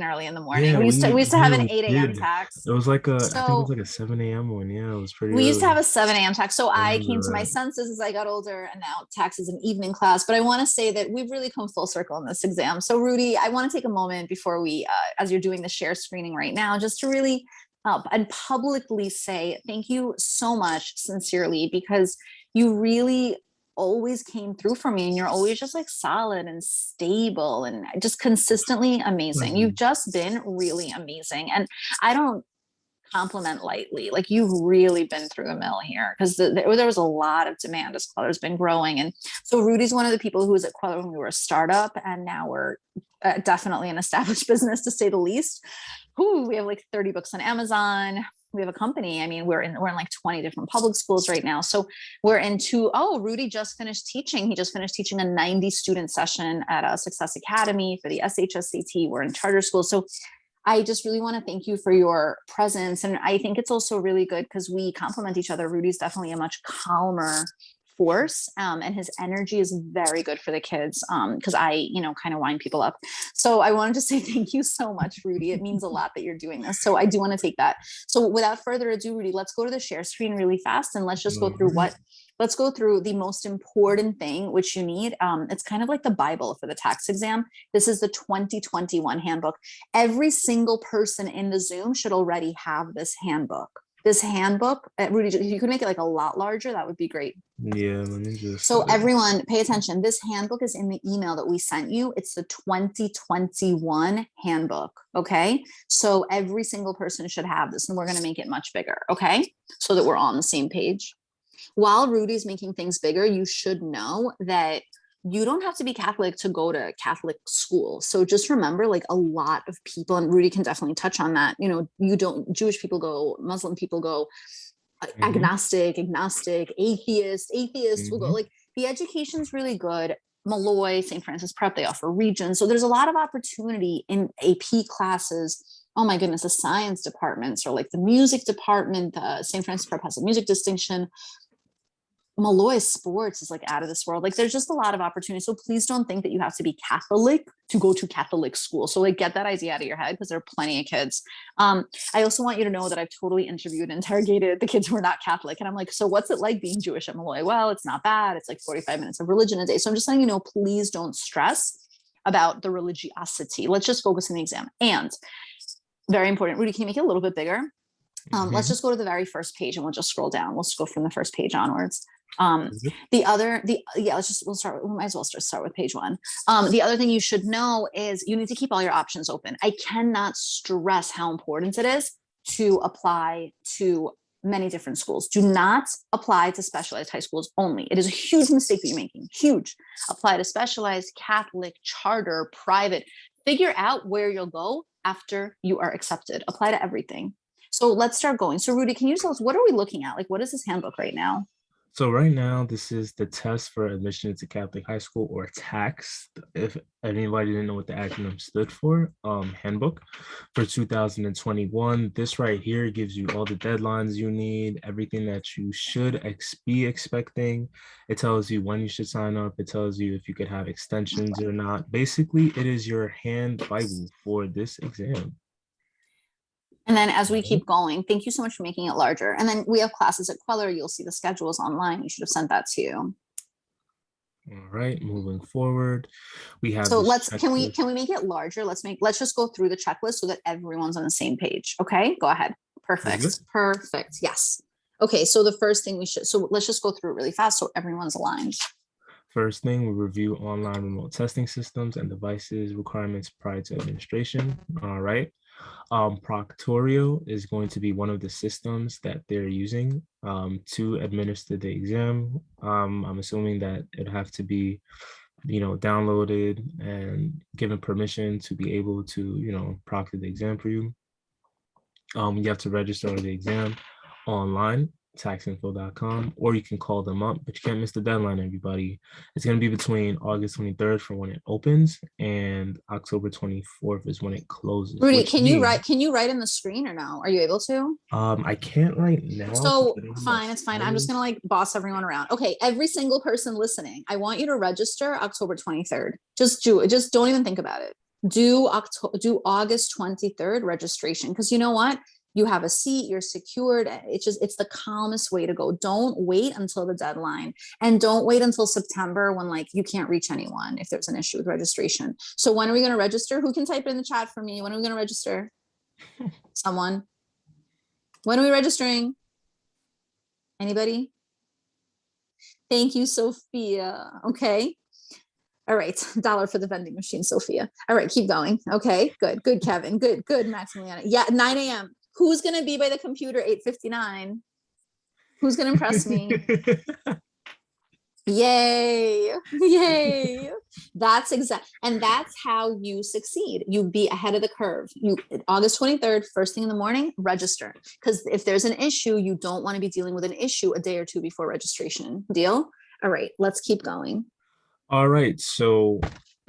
early in the morning. Yeah, We used to have an 8 a.m. did. tax. It was like I think it was So like a 7 a.m. one. Yeah, it was pretty we used to early. have a 7 a.m. tax. So I I came to my remember senses as I got older, and now tax is an evening class. But I want to say that we've really come full circle in this exam. So Rudy, I want to take a moment before we, as you're doing the share screening right now, just to really and publicly say thank you so much, sincerely, because you really always came through for me, and you're always just like solid and stable and just consistently amazing. that. You've just been really amazing. And I don't compliment lightly. Like, you've really been through the mill here, because there was a lot of demand as Queller's been growing. And so Rudy's one of the people who was at Queller when we were a startup, and now we're definitely an established business, to say the least. Ooh, we have like 30 books on Amazon. We have a company. I mean, we're in like 20 different public schools right now. So we're into, oh, Rudy just finished teaching. He just finished teaching a 90 student session at a Success Academy for the SHSCT. We're in charter schools. So I just really want to thank you for your presence. And I think it's also really good because we complement each other. Rudy's definitely a much calmer force, and his energy is very good for the kids, because I, kind of wind people up. So I wanted to say thank you so much, Rudy. It means a lot that you're doing this. So I do want to take that. So without further ado, Rudy, let's go to the share screen really fast, and let's just go All through right. let's go through the most important thing, which you need. It's kind of like the Bible for the tax exam. This is the 2021 handbook. Every single person in the Zoom should already have this handbook. This handbook, Rudy, if you could make it like a lot larger, that would be great. Yeah, let me just So everyone pay attention. This handbook is in the email that we sent you. It's the 2021 handbook. Okay. So every single person should have this, and we're going to make it much bigger. Okay. So that we're all on the same page. While Rudy's making things bigger, you should know that you don't have to be Catholic to go to Catholic school. So just remember, like, a lot of people, and Rudy can definitely touch on that. You don't, Jewish people go, Muslim people go, hmm agnostic, atheists will go. hmm Like, the education's really good. Malloy, St. Francis Prep, they offer regions. So there's a lot of opportunity in AP classes. Oh my goodness, the science departments, or like the music department. St. Francis Prep has a music distinction. Malloy sports is like out of this world. Like, there's just a lot of opportunity. So please don't think that you have to be Catholic to go to Catholic school. So like, get that idea out of your head, because there are plenty of kids. I also want you to know that I've totally interviewed and interrogated the kids who are not Catholic. And I'm like, so what's it like being Jewish at Malloy? Well, it's not bad. It's like 45 minutes of religion a day. So I'm just letting you know, please don't stress about the religiosity. Let's just focus on the exam. And very important, Rudy, can you make it a little bit bigger? Let's hmm just go to the very first page, and we'll just scroll down. We'll just go from the first page onwards. We'll might as well start with page one. The other thing you should know is you need to keep all your options open. I cannot stress how important it is to apply to many different schools. Do not apply to specialized high schools only. It is a huge mistake that you're making. Huge. Apply to specialized, Catholic, charter, private. Figure out where you'll go after you are accepted. Apply to everything. So let's start going. So Rudy, can you tell us, what are we looking at? Like, what is this handbook right now? So right now, this is the test for admission to Catholic high school, or TACS. If anybody didn't know what the acronym stood for, handbook for 2021. This right here gives you all the deadlines you need, everything that you should be expecting. It tells you when you should sign up. It tells you if you could have extensions or not. Basically, it is your hand Bible for this exam. And then as we keep going, thank you so much for making it larger. And then we have classes at Queller. You'll see the schedules online. We should have sent that to you. All right, moving forward, we have So this can we checklist. make it larger? Let's just go through the checklist so that everyone's on the same page. Okay, go ahead. Is it? Perfect. Perfect. Yes. Okay, so the first thing so let's just go through it really fast so everyone's aligned. First thing, we review online remote testing systems and devices requirements prior to administration. All right. Proctorio is going to be one of the systems that they're using to administer the exam. I'm assuming that it'd have to be, downloaded and given permission to be able to, proctor the exam for you. You have to register the exam online, taxinfo.com, or you can call them up, but you can't miss the deadline, everybody. It's going to be between August 23rd for when it opens and October 24th is when it closes, Rudy, which means can you write in the screen, or no? Are you able to? I can't right now since So I don't have my fine, it's fine. I'm just gonna stylus. like boss everyone around. Okay, every single person listening, I want you to register October 23rd. Just do it. Just don't even think about it. do August 23rd registration. Because you know what? You have a seat, you're secured. It's the calmest way to go. Don't wait until the deadline, and don't wait until September when like you can't reach anyone if there's an issue with registration. So when are we going to register? Who can type it in the chat for me? When are we going to register? Someone. When are we registering? Anybody? Thank you, Sophia. Okay. All right. $1 for the vending machine, Sophia. All right. Keep going. Okay. Good. Good, Kevin. Good. Good, Maximiliana. Yeah. 9 a.m. Who's going to be by the computer 8:59? Who's going to impress me? Yay. Yay. That's exact. And that's how you succeed. You be ahead of the curve. You August 23rd, first thing in the morning, register. Because if there's an issue, you don't want to be dealing with an issue a day or two before registration. Deal? All right, let's keep going. All right, so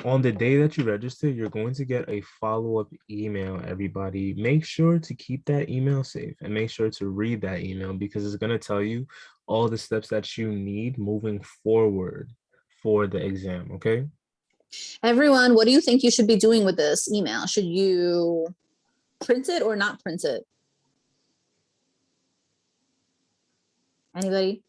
on the day that you register, you're going to get a follow-up email, everybody. Make sure to keep that email safe and make sure to read that email because it's going to tell you all the steps that you need moving forward for the exam, okay? Everyone, what do you think you should be doing with this email? Should you print it or not print it? Anybody?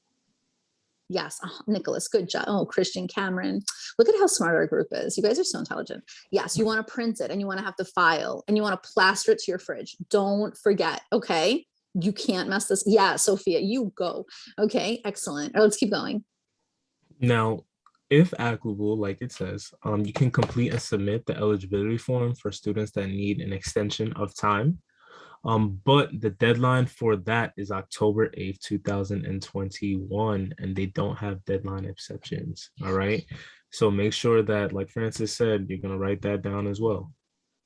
Yes. Oh, Nicholas, good job. Oh, Christian, Cameron. Look at how smart our group is. You guys are so intelligent. Yes, you want to print it and you want to have the file and you want to plaster it to your fridge. Don't forget, okay? You can't mess this. Yeah, Sophia, you go. Okay, excellent. All right, let's keep going. Now, if applicable, like it says, you can complete and submit the eligibility form for students that need an extension of time. But the deadline for that is October 8th, 2021, and they don't have deadline exceptions. All right. So make sure that, like Francis said, you're going to write that down as well.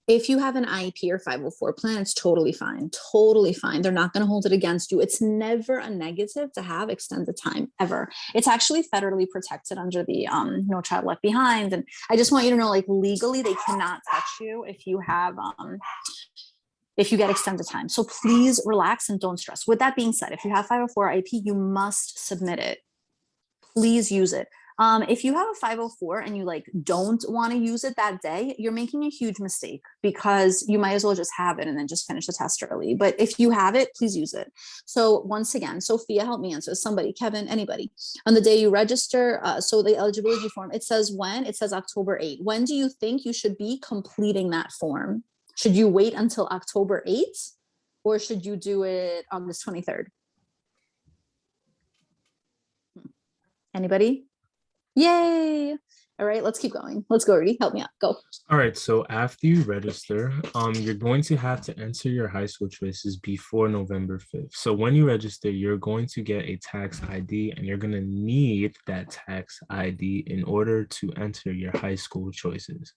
If you have an IEP or 504 plan, it's totally fine. Totally fine. They're not going to hold it against you. It's never a negative to have extended time ever. It's actually federally protected under the No Child Left Behind. And I just want you to know, like legally, they cannot touch you if you have if you get extended time. So please relax and don't stress. With that being said, if you have 504 IEP, you must submit it. Please use it. If you have a 504 and you like don't want to use it that day, you're making a huge mistake because you might as well just have it and then just finish the test early. But if you have it, please use it. So once again, Sophia, help me answer. Somebody, Kevin, anybody. On the day you register, so the eligibility form, it says when? It says October 8th. When do you think you should be completing that form? Should you wait until October 8th or should you do it August 23rd? Anybody? Yay. All right, let's keep going. Let's go, Rudy. Help me out. Go. All right, so after you register, you're going to have to enter your high school choices before November 5th. So when you register, you're going to get a tax ID and you're going to need that tax ID in order to enter your high school choices.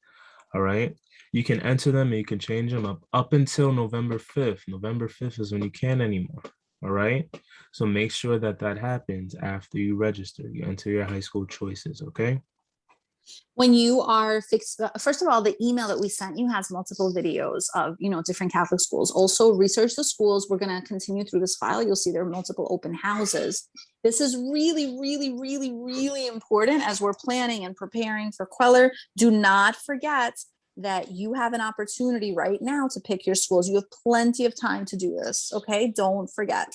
All right, you can enter them and you can change them up until November 5th. November 5th is when you can't anymore. All right, so make sure that that happens after you register. You enter your high school choices, okay? When you are fixed, first of all, the email that we sent you has multiple videos of, different Catholic schools. Also research the schools. We're going to continue through this file. You'll see there are multiple open houses. This is really, really, really, really important as we're planning and preparing for Queller. Do not forget that you have an opportunity right now to pick your schools. You have plenty of time to do this. Okay. Don't forget.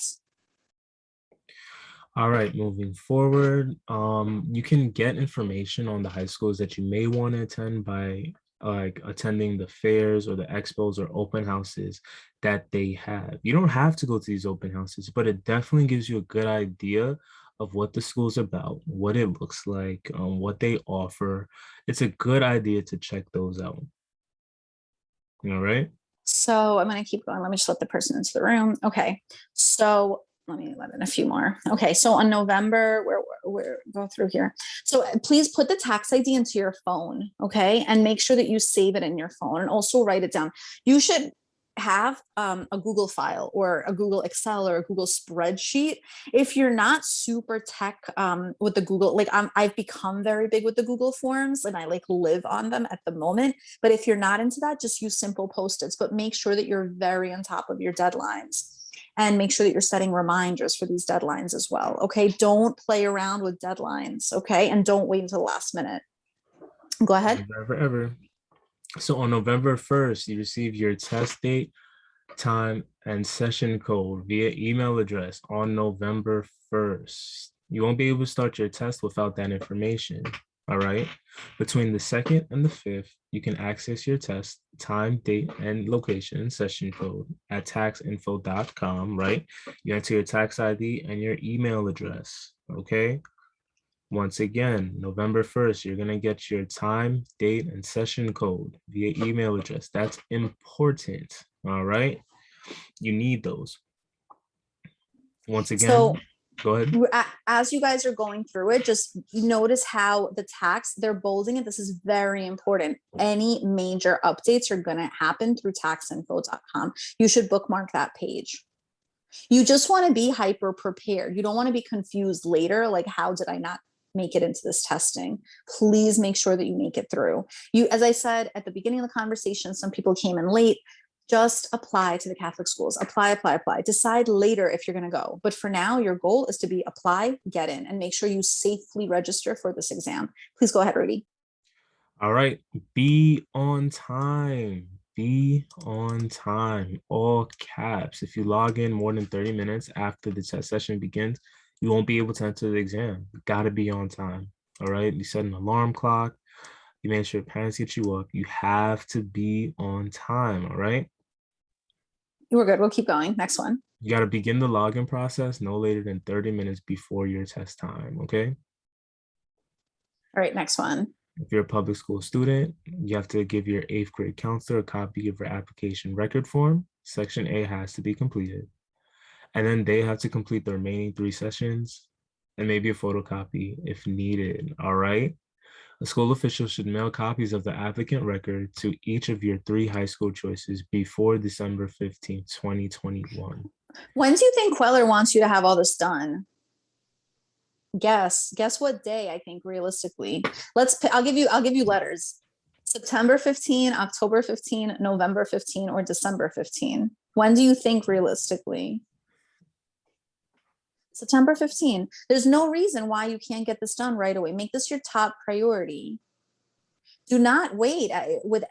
All right, moving forward, you can get information on the high schools that you may want to attend by like attending the fairs or the expos or open houses that they have. You don't have to go to these open houses, but it definitely gives you a good idea of what the school's about, what it looks like, what they offer. It's a good idea to check those out. All right. So I'm going to keep going. Let me just let the person into the room. Okay. So let me let in a few more. Okay. So on November, we're go through here. So please put the tax ID into your phone. Okay. And make sure that you save it in your phone and also write it down. You should have a Google file or a Google Excel or a Google spreadsheet. If you're not super tech with the Google, like I've become very big with the Google Forms and I like live on them at the moment. But if you're not into that, just use simple Post-its, but make sure that you're very on top of your deadlines and make sure that you're setting reminders for these deadlines as well. Okay. Don't play around with deadlines. Okay. And don't wait until the last minute. Go ahead. Never, ever. So on November 1st, you receive your test date, time, and session code via email address on November 1st. You won't be able to start your test without that information. All right. Between the 2nd and the 5th, you can access your test, time, date, and location session code at taxinfo.com, right? You enter your tax ID and your email address. Okay. Once again, November 1st, you're going to get your time, date, and session code via email address. That's important. All right. You need those. Once again, So go ahead. as you guys are going through it, just notice how the tax, they're bolding it. This is very important. Any major updates are going to happen through taxinfo.com. You should bookmark that page. You just want to be hyper prepared. You don't want to be confused later, like, how did I not make it into this testing? Please make sure that you make it through. You, as I said at the beginning of the conversation, some people came in late. Just apply to the Catholic schools. Apply. Decide later if you're going to go. But for now, your goal is to be apply, get in, and make sure you safely register for this exam. Please go ahead, Rudy. All right. Be on time. Be on time. All caps. If you log in more than 30 minutes after the test session begins, you won't be able to enter the exam. You got to be on time. All right. You set an alarm clock. You make sure parents get you up. You have to be on time. All right. We're good. We'll keep going. Next one. You got to begin the login process no later than 30 minutes before your test time. Okay. All right. Next one. If you're a public school student, you have to give your 8th grade counselor a copy of your application record form. Section A has to be completed. And then they have to complete the remaining 3 sessions and maybe a photocopy if needed. All right. A school official should mail copies of the applicant record to each of your 3 high school choices before December 15th, 2021. When do you think Queller wants you to have all this done? Guess what day? I think realistically, I'll give you letters. September 15, October 15, November 15, or December 15. When do you think realistically? September 15. There's no reason why you can't get this done right away. Make this your top priority. Do not wait with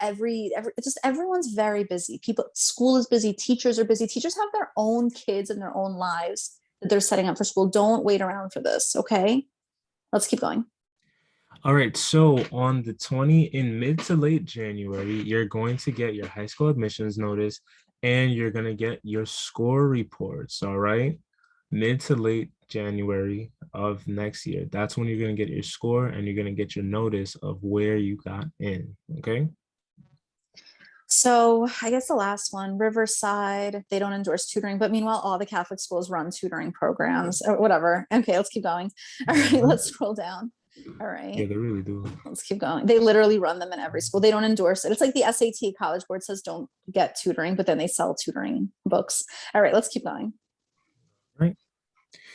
just everyone's very busy. People, school is busy. Teachers are busy. Teachers have their own kids and their own lives that they're setting up for school. Don't wait around for this. Okay. Let's keep going. All right, so on the 20 in mid to late January, you're going to get your high school admissions notice and you're going to get your score reports. All right, mid to late January of next year. That's when you're going to get your score and you're going to get your notice of where you got in. Okay. So I guess the last one, Riverside, they don't endorse tutoring, but meanwhile, all the Catholic schools run tutoring programs or whatever. Okay, let's keep going. All right, let's scroll down. All right. Yeah, they really do. Let's keep going. They literally run them in every school. They don't endorse it. It's like the SAT College Board says don't get tutoring, but then they sell tutoring books. All right, let's keep going. Right.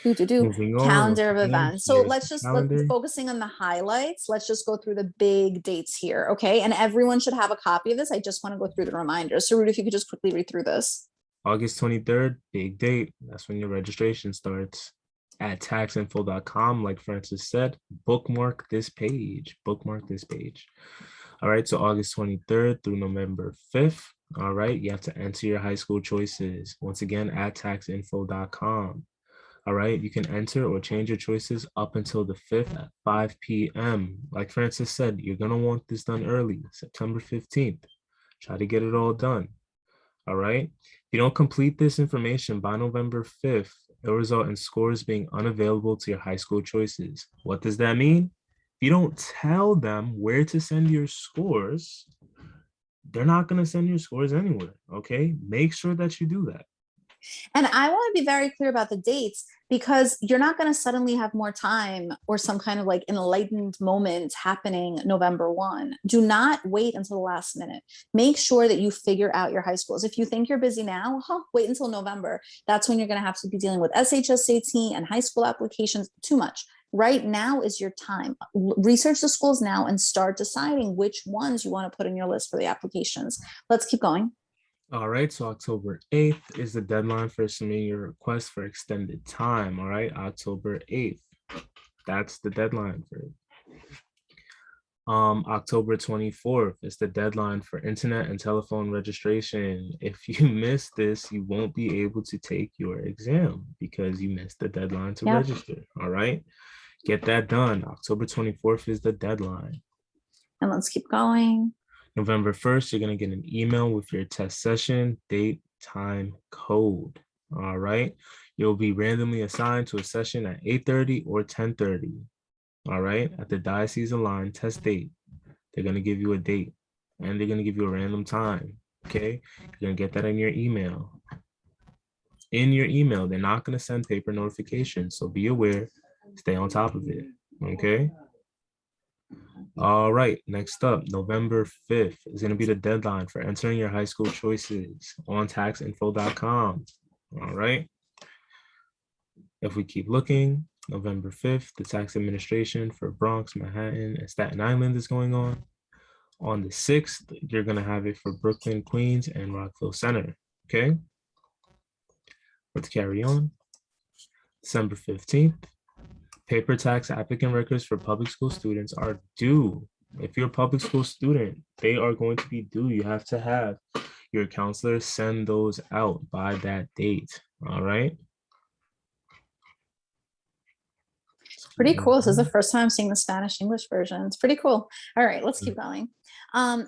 Moving on. Calendar of events. So let's calendar. focusing on the highlights. Let's just go through the big dates here. Okay. And everyone should have a copy of this. I just want to go through the reminders. So Rudy, if you could just quickly read through this. August 23rd, big date. That's when your registration starts. At taxinfo.com, like Francis said, bookmark this page. Bookmark this page. All right, so August 23rd through November 5th. All right, you have to enter your high school choices. Once again, at taxinfo.com. All right, you can enter or change your choices up until the 5th at 5 p.m. Like Francis said, you're going to want this done early, September 15th. Try to get it all done. All right. If you don't complete this information by November 5th, it'll result in scores being unavailable to your high school choices. What does that mean? If you don't tell them where to send your scores, they're not going to send your scores anywhere. Okay. Make sure that you do that. And I want to be very clear about the dates because you're not going to suddenly have more time or some kind of like enlightened moment happening November 1. Do not wait until the last minute. Make sure that you figure out your high schools. If you think you're busy now, wait until November. That's when you're going to have to be dealing with SHSAT and high school applications. Too much. Right now is your time. Research the schools now and start deciding which ones you want to put in your list for the applications. Let's keep going. All right, so October 8th is the deadline for submitting your request for extended time. All right, October 8th. That's the deadline for it. October 24th is the deadline for internet and telephone registration. If you miss this, you won't be able to take your exam because you missed the deadline to Yep. register. All right. Get that done. October 24th is the deadline. And let's keep going. November 1st, you're going to get an email with your test session, date, time, code. All right. You'll be randomly assigned to a session at 8:30 or 10:30. All right. At the diocese aligned test date. They're going to give you a date and they're going to give you a random time. Okay. You're going to get that in your email. In your email, they're not going to send paper notifications. So be aware, stay on top of it. Okay. All right, next up, November 5th is going to be the deadline for entering your high school choices on taxinfo.com. All right. If we keep looking, November 5th, the tax administration for Bronx, Manhattan, and Staten Island is going on. On the 6th, you're going to have it for Brooklyn, Queens, and Rockville Center. Okay. Let's carry on. December 15th, paper tax applicant records for public school students are due. If you're a public school student, they are going to be due. You have to have your counselor send those out by that date. All right. Pretty cool. This is the first time I'm seeing the Spanish English version. It's pretty cool. All right, let's keep going.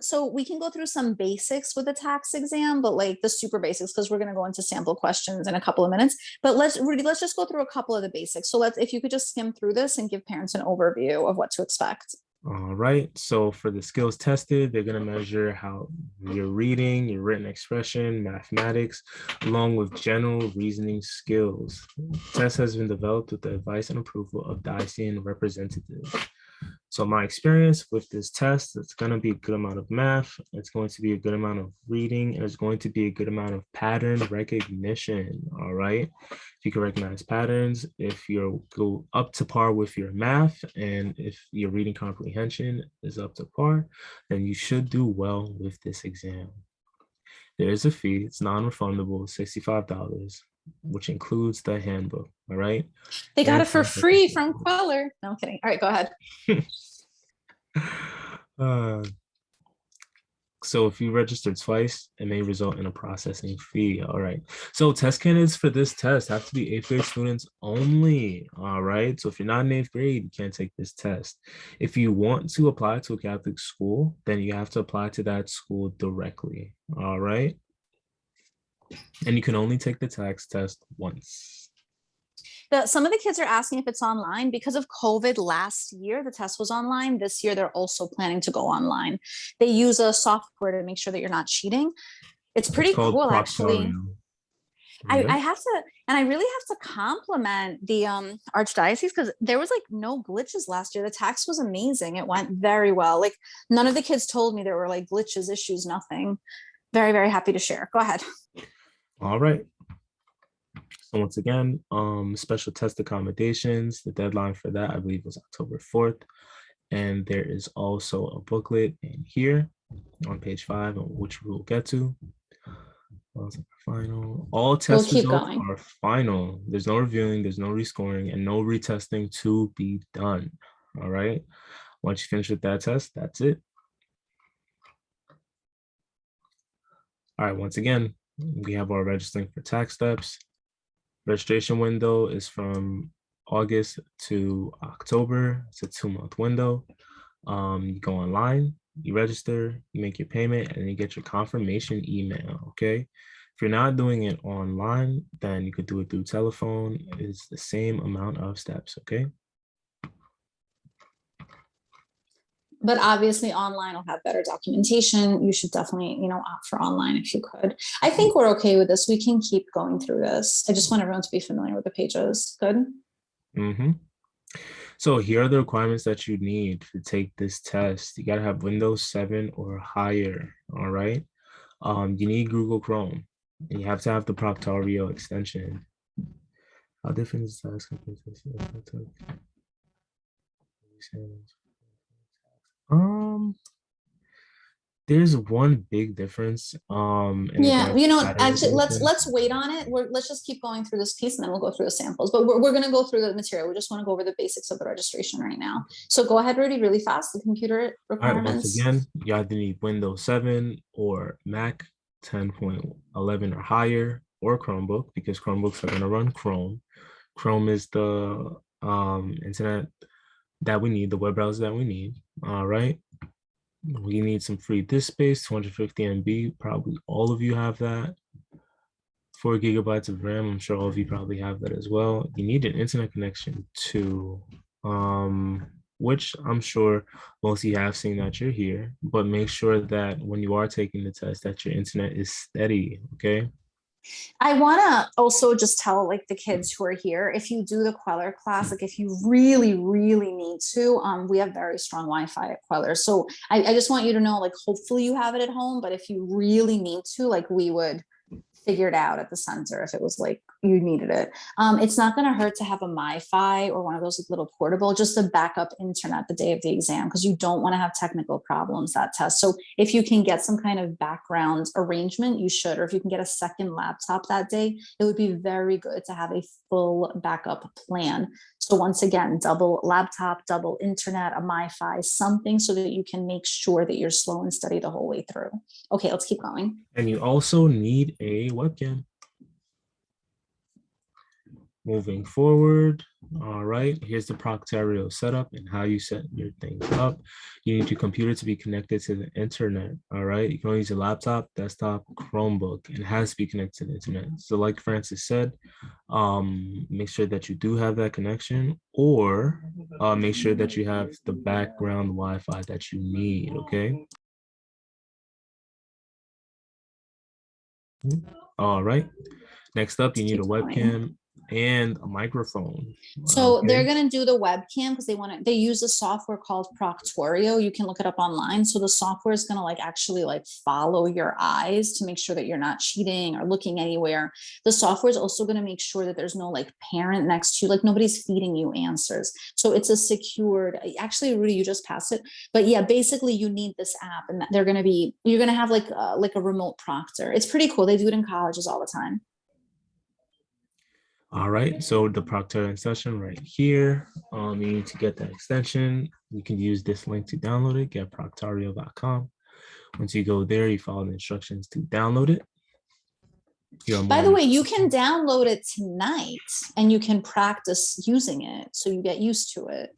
So we can go through some basics with the tax exam, but like the super basics, because we're going to go into sample questions in a couple of minutes. But Rudy, let's just go through a couple of the basics. So if you could just skim through this and give parents an overview of what to expect. All right. So for the skills tested, they're going to measure how your reading, your written expression, mathematics, along with general reasoning skills. The test has been developed with the advice and approval of Dyson representatives. So my experience with this test, it's going to be a good amount of math, it's going to be a good amount of reading, and it's going to be a good amount of pattern recognition, all right? If you can recognize patterns, if you go up to par with your math, and if your reading comprehension is up to par, then you should do well with this exam. There is a fee, it's non-refundable, $65, which includes the handbook, all right? They got And it for free from Queller. No, I'm kidding. All right, go ahead. So if you register twice, it may result in a processing fee. All right. So test candidates for this test have to be eighth grade students only. All right. So if you're not in eighth grade, you can't take this test. If you want to apply to a Catholic school, then you have to apply to that school directly. All right. And you can only take the tax test once. Some of the kids are asking if it's online because of COVID last year. The test was online. This year, they're also planning to go online. They use a software to make sure that you're not cheating. It's pretty cool, actually. Yep. I have to, and I really have to compliment the archdiocese because there was like no glitches last year. The tax was amazing. It went very well. Like none of the kids told me there were like glitches, issues, nothing. Very, very happy to share. Go ahead. All right. So once again, special test accommodations, the deadline for that, I believe, was October 4th. And there is also a booklet in here on page 5, which we'll get to. Final. All test results are final. There's no reviewing, there's no rescoring, and no retesting to be done. All right. Once you finish with that test, that's it. All right. Once again, we have our registering for tax steps. Registration window is from August to October. It's a 2-month window. You go online, you register, you make your payment, and you get your confirmation email, okay? If you're not doing it online, then you could do it through telephone. It's the same amount of steps, okay? But obviously online will have better documentation. You should definitely, opt for online if you could. I think we're okay with this. We can keep going through this. I just want everyone to be familiar with the pages. Good. Mm-hmm. So here are the requirements that you need to take this test. You gotta have Windows 7 or higher, all right? You need Google Chrome, and you have to have the Proctorio extension. How different is the task? There's one big difference in Yeah, regards you to know what, pattern actually, recognition. let's wait on it. Let's just keep going through this piece and then we'll go through the samples. But we're gonna go through the material. We just want to go over the basics of the registration right now. So go ahead, Rudy, really fast, the computer All right, once requirements. again, you either need Windows 7 or Mac 10.11 or higher, or Chromebook, because Chromebooks are going to run Chrome. Chrome is the internet that we need, the web browser that we need. All right. We need some free disk space, 250 MB. Probably all of you have that. 4 GB of RAM. I'm sure all of you probably have that as well. You need an internet connection too, which I'm sure most of you have seen that you're here, but make sure that when you are taking the test that your internet is steady, okay? I want to also just tell like the kids who are here, if you do the Queller class, like if you really, really need to, we have very strong Wi-Fi at Queller. So I just want you to know, like, hopefully you have it at home, but if you really need to, like, we would figure it out at the center if it was like you needed it. It's not going to hurt to have a MiFi or one of those little portable, just to back up internet the day of the exam, because you don't want to have technical problems that test. So if you can get some kind of background arrangement, you should, or if you can get a second laptop that day, it would be very good to have a full backup plan. So once again, double laptop, double internet, a MiFi, something so that you can make sure that you're slow and steady the whole way through. Okay, let's keep going. And you also need a webcam. Moving forward, all right, here's the Proctorio setup and how you set your things up. You need your computer to be connected to the internet, all right? You can only use a laptop, desktop, Chromebook, and it has to be connected to the internet. So like Francis said, make sure that you do have that connection, or make sure that you have the background Wi-Fi that you need, okay? All right, next up, you need a Keep going. webcam and a microphone, So they're okay? going to do the webcam because they use a software called Proctorio. You can look it up online. So the software is going to like actually like follow your eyes to make sure that you're not cheating or looking anywhere. The software is also going to make sure that there's no like parent next to you, like nobody's feeding you answers. So it's a secured, actually, Rudy, you just passed it. But yeah, basically you need this app and you're going to have like a remote proctor. It's pretty cool. They do it in colleges all the time. All right, so the Proctor extension right here, you need to get that extension. You can use this link to download it, get proctorio.com. Once you go there, you follow the instructions to download it. You're By more the way, you can download it tonight and you can practice using it so you get used to it.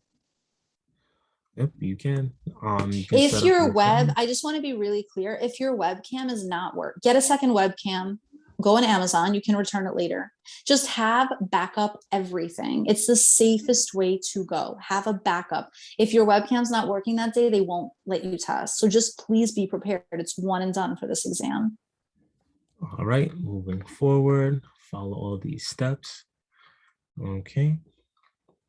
Yep, you can. You can If set up your your web, phone. I just want to be really clear, if your webcam is not work, get a second webcam, go on Amazon, you can return it later. Just have backup everything. It's the safest way to go. Have a backup. If your webcam's not working that day, they won't let you test. So just please be prepared. It's one and done for this exam. All right, moving forward, follow all these steps. Okay.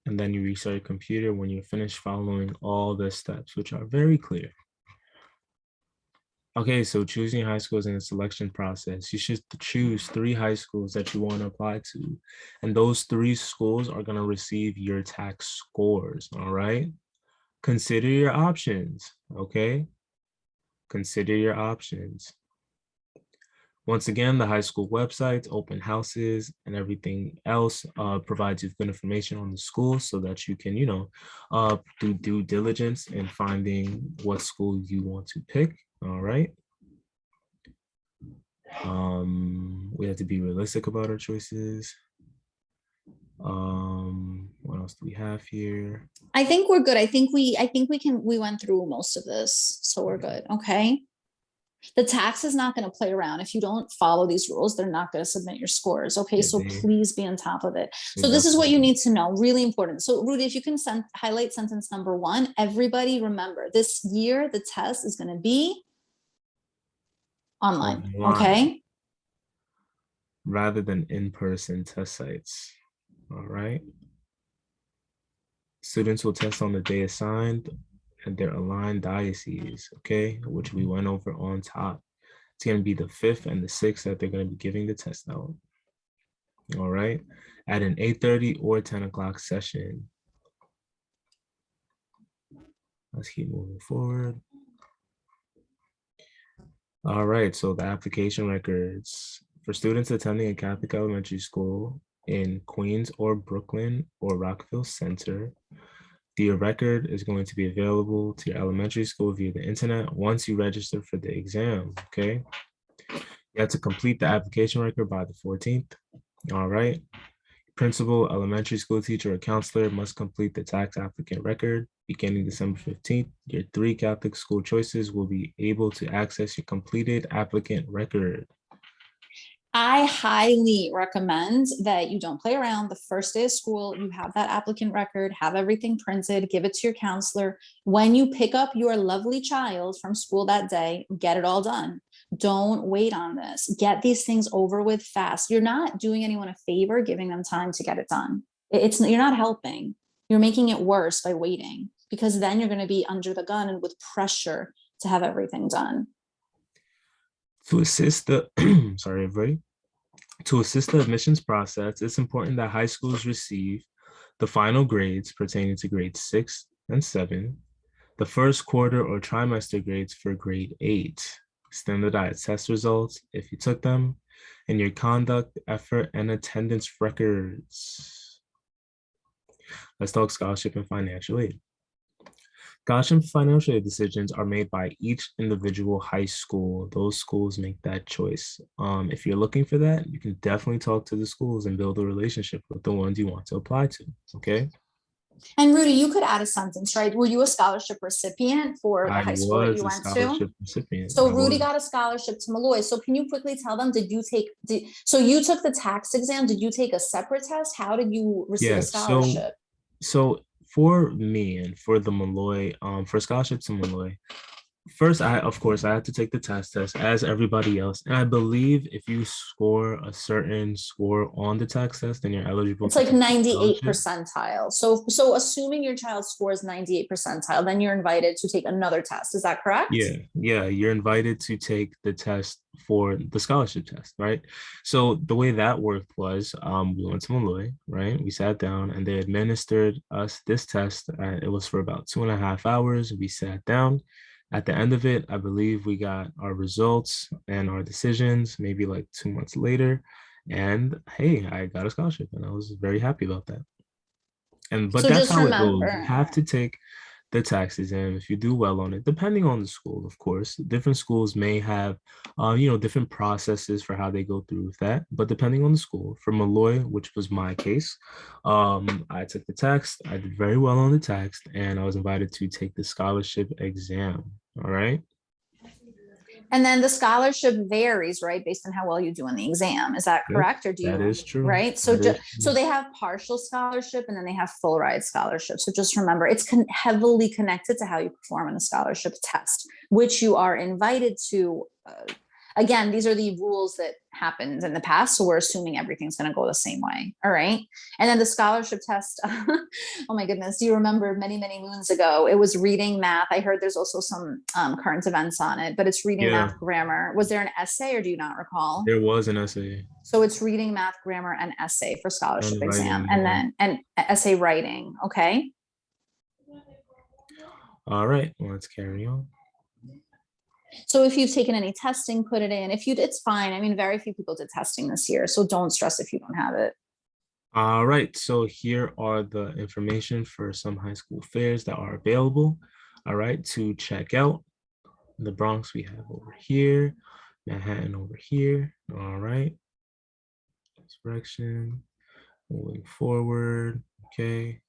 And then you restart your computer when you're finished following all the steps, which are very clear. Okay, so choosing high schools in the selection process, you should choose 3 high schools that you want to apply to. And those 3 schools are going to receive your TACS scores, all right? Consider your options, okay? Consider your options. Once again, the high school websites, open houses, and everything else provides you good information on the school so that you can, do due diligence in finding what school you want to pick, all right? We have to be realistic about our choices. What else do we have here? I think we're good. We went through most of this, so we're good. Okay. The tax is not going to play around. If you don't follow these rules, they're not going to submit your scores. Okay, Yeah, so please be on top of it. they So this is what you definitely. need to know, really important. So Rudy, if you can highlight sentence number 1, everybody remember this year, the test is going to be online. Online Okay. rather than in-person test sites. All right. Students will test on the day assigned and their aligned diocese, okay, which we went over on top. It's going to be the 5th and the 6th that they're going to be giving the test out. All right. At an 8:30 or 10 o'clock session. Let's keep moving forward. All right, so the application records for students attending a Catholic elementary school in Queens or Brooklyn or Rockville Center, the record is going to be available to your elementary school via the internet once you register for the exam, okay? You have to complete the application record by the 14th, all right? Principal, elementary school teacher, or counselor must complete the tax applicant record beginning December 15th. Your 3 Catholic school choices will be able to access your completed applicant record. I highly recommend that you don't play around. The first day of school, you have that applicant record, have everything printed, give it to your counselor. When you pick up your lovely child from school that day, get it all done. Don't wait on this. Get these things over with fast. You're not doing anyone a favor giving them time to get it done. It's you're not helping. You're making it worse by waiting, because then you're going to be under the gun and with pressure to have everything done. To assist the, sorry, everybody. To assist the admissions process, it's important that high schools receive the final grades pertaining to grades 6 and 7, the first quarter or trimester grades for grade 8, standardized test results if you took them, and your conduct, effort, and attendance records. Let's talk scholarship and financial aid. Scholarship and financial aid decisions are made by each individual high school. Those schools make that choice. If you're looking for that, you can definitely talk to the schools and build a relationship with the ones you want to apply to, okay? And Rudy, you could add a sentence, right? Were you a scholarship recipient for the I high school that was you a went to? scholarship recipient. So I Rudy was. got a scholarship to Malloy. So can you quickly tell them, so you took the tax exam, did you take a separate test? How did you receive a Yeah, scholarship? so for me and for the Malloy, for scholarship to Malloy, first, of course, I had to take the test as everybody else. And I believe if you score a certain score on the tax test, then you're eligible It's to like take the 98 scholarship. percentile. So assuming your child scores 98 percentile, then you're invited to take another test. Is that correct? Yeah, you're invited to take the test for the scholarship test, right? So the way that worked was we went to Malloy, right? We sat down and they administered us this test. It was for about 2.5 hours. We sat down. At the end of it, I believe we got our results and our decisions maybe like 2 months later. And hey, I got a scholarship and I was very happy about that. But So that's just how it goes. You remember, have to take the tax exam if you do well on it, depending on the school, of course. Different schools may have, different processes for how they go through with that. But depending on the school, for Malloy, which was my case, I took the text. I did very well on the text, and I was invited to take the scholarship exam. All right. and then the scholarship varies, right, based on how well you do in the exam. Is that Yes, correct? Or do that you, is true. right? So That is so true. they have partial scholarship and then they have full ride scholarship. So just remember, it's heavily connected to how you perform in the scholarship test, which you are invited to. Again, these are the rules that happened in the past. So we're assuming everything's going to go the same way. All right. And then the scholarship test. Oh my goodness. Do you remember many, many moons ago? It was reading, math. I heard there's also some current events on it, but it's reading, Yeah, math, grammar. Was there an essay or do you not recall? there was an essay So it's reading, math, grammar, and essay for scholarship and exam, writing. and Yeah. then and essay writing. Okay. All right, let's carry on. So if you've taken any testing, put it in. If you, it's fine. I mean, very few people did testing this year, so don't stress if you don't have it. All right, so here are the information for some high school fairs that are available. All right, to check out. The Bronx we have over here, Manhattan over here. All right, direction, moving forward, okay.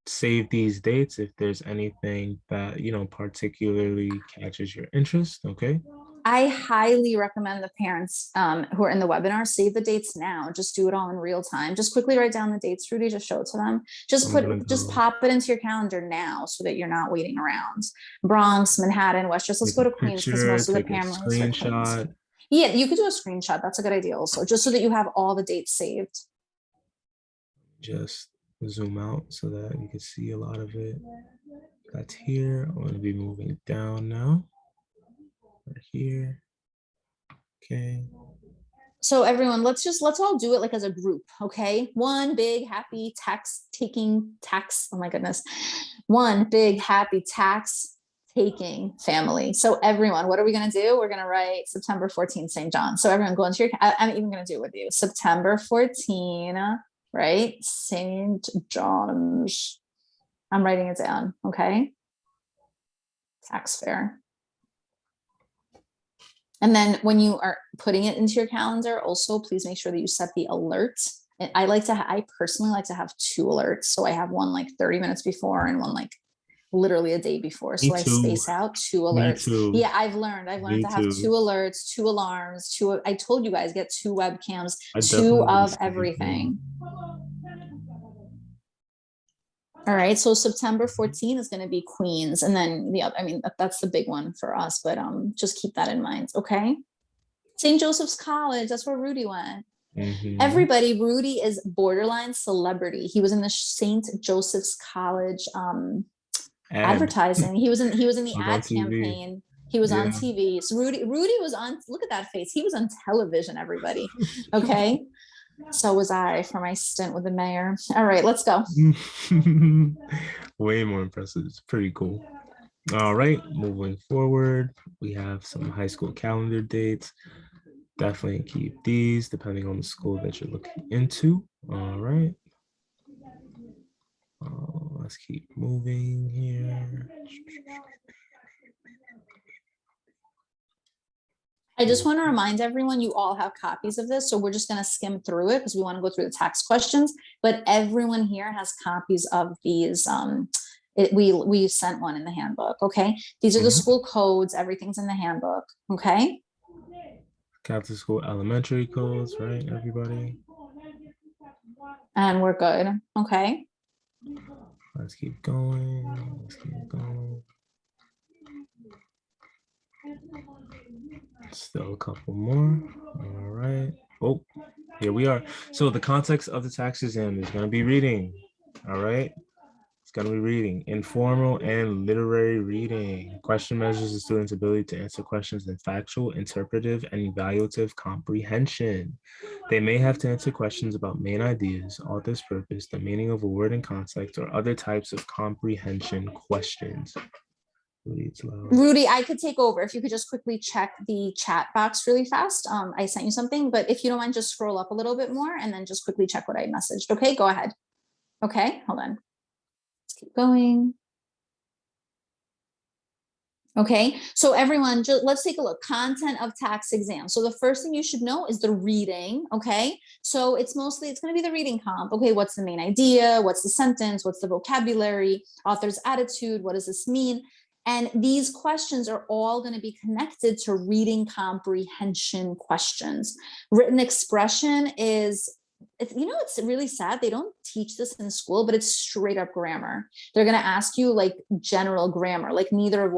Save these dates if there's anything that, particularly catches your interest, okay? I highly recommend the parents who are in the webinar save the dates now. Just do it all in real time. Just quickly write down the dates, Rudy. Just show it to them. I'm gonna Just go pop it into your calendar now so that you're not waiting around. Bronx, Manhattan, Westchester. Let's take a go to Queens because picture, most of the take a families are Queens. screenshot. Yeah, you could do a screenshot. That's a good idea also, just so that you have all the dates saved. Just zoom out so that you can see a lot of it. That's here. I'm gonna be moving down now. Right here. Okay. So everyone, let's all do it like as a group, okay? One big happy tax. Oh my goodness. One big happy tax taking family. So everyone, what are we going to do? We're going to write September 14th, St. John. So everyone go into your, I'm even going to do it with you. September 14, right? St. John's. I'm writing it down. Okay. Tax fair. And then when you are putting it into your calendar, also please make sure that you set the alerts. And I personally like to have 2 alerts. So I have one like 30 minutes before and one like literally a day before. So Me I too. space out 2 Me alerts. too. Yeah, I've learned Me to have 2 too. alerts, 2 alarms, 2. I told you guys, get 2 webcams, I 2 definitely do the of same thing. everything. All right. So September 14 is going to be Queens. And then the other, I mean, that's the big one for us, but just keep that in mind. Okay. St. Joseph's College. That's where Rudy went. Everybody, Rudy is borderline celebrity. He was in the St. Joseph's College advertising. He was in the was on ad TV. campaign. He was on Yeah. TV. So Rudy was on, look at that face. He was on television, everybody. Okay. So was I for my stint with the mayor. All right, let's go. Way more impressive. It's pretty cool. All right, moving forward, we have some high school calendar dates. Definitely keep these depending on the school that you're looking into. All right. Let's keep moving here. I just want to remind everyone, you all have copies of this. So we're just going to skim through it because we want to go through the tax questions, but everyone here has copies of these. We sent one in the handbook. Okay. These are the school codes. Everything's in the handbook. Okay. Catholic school elementary codes, right, everybody? And we're good. Okay. Let's keep going. Let's keep going. Still a couple more. All right. Oh, here we are. So the context of the tax exam is going to be reading. All right. It's going to be reading, informal and literary reading. Question measures the student's ability to answer questions in factual, interpretive, and evaluative comprehension. They may have to answer questions about main ideas, author's purpose, the meaning of a word in context, or other types of comprehension questions. Rudy, I could take over if you could just quickly check the chat box really fast. I sent you something, but if you don't mind, just scroll up a little bit more and then just quickly check what I messaged. Okay, go ahead. Okay, hold on. Let's keep going. Okay, so everyone, let's take a look. Content of tax exam. So the first thing you should know is the reading. Okay, so it's going to be the reading comp. Okay, what's the main idea? What's the sentence? What's the vocabulary? Author's attitude? What does this mean? And these questions are all going to be connected to reading comprehension questions. Written expression is, it's really sad. They don't teach this in school, but it's straight up grammar. They're going to ask you like general grammar, like neither of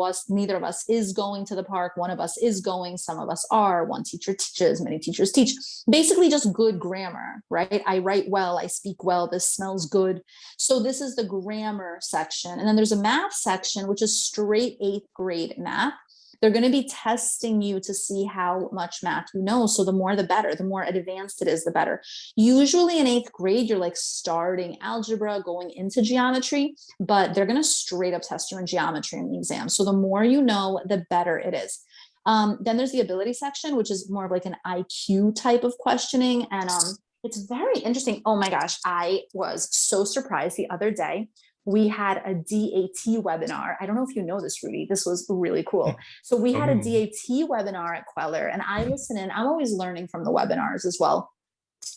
us is going to the park. One of us is going, some of us are. One teacher teaches, many teachers teach. Basically just good grammar, right? I write well, I speak well, this smells good. So this is the grammar section. And then there's a math section, which is straight 8th grade math. They're going to be testing you to see how much math you know. So the more, the better. The more advanced it is, the better. Usually in 8th grade, you're like starting algebra, going into geometry, but they're going to straight up test you in geometry in the exam. So the more you know, the better it is. Then there's the ability section, which is more of like an IQ type of questioning. And it's very interesting. Oh my gosh, I was so surprised the other day. We had a DAT webinar. I don't know if you know this, Rudy. This was really cool. So we had a DAT webinar at Queller, and I listen in. I'm always learning from the webinars as well.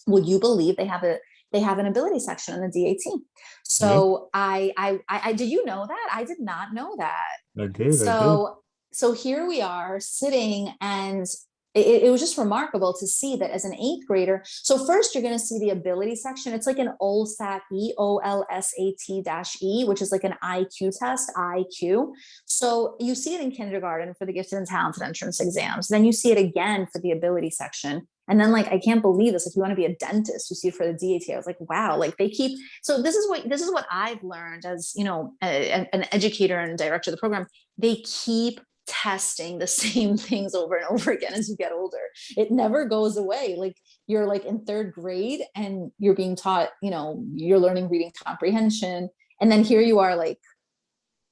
Would you believe they have an ability section in the DAT? So I did you know that? I did not know that. I did. So here we are sitting, and it was just remarkable to see that as an 8th grader. So first you're going to see the ability section. It's like an OLSAT-E, OLSAT-E, which is like an IQ test, IQ. So you see it in kindergarten for the gifted and talented entrance exams. Then you see it again for the ability section. And then like, I can't believe this. If you want to be a dentist, you see it for the DAT. I was like, wow, like they keep, so this is what I've learned as, an educator and director of the program. They keep testing the same things over and over again as you get older. It never goes away. Like you're like in 3rd grade and you're being taught, you're learning reading comprehension. And then here you are like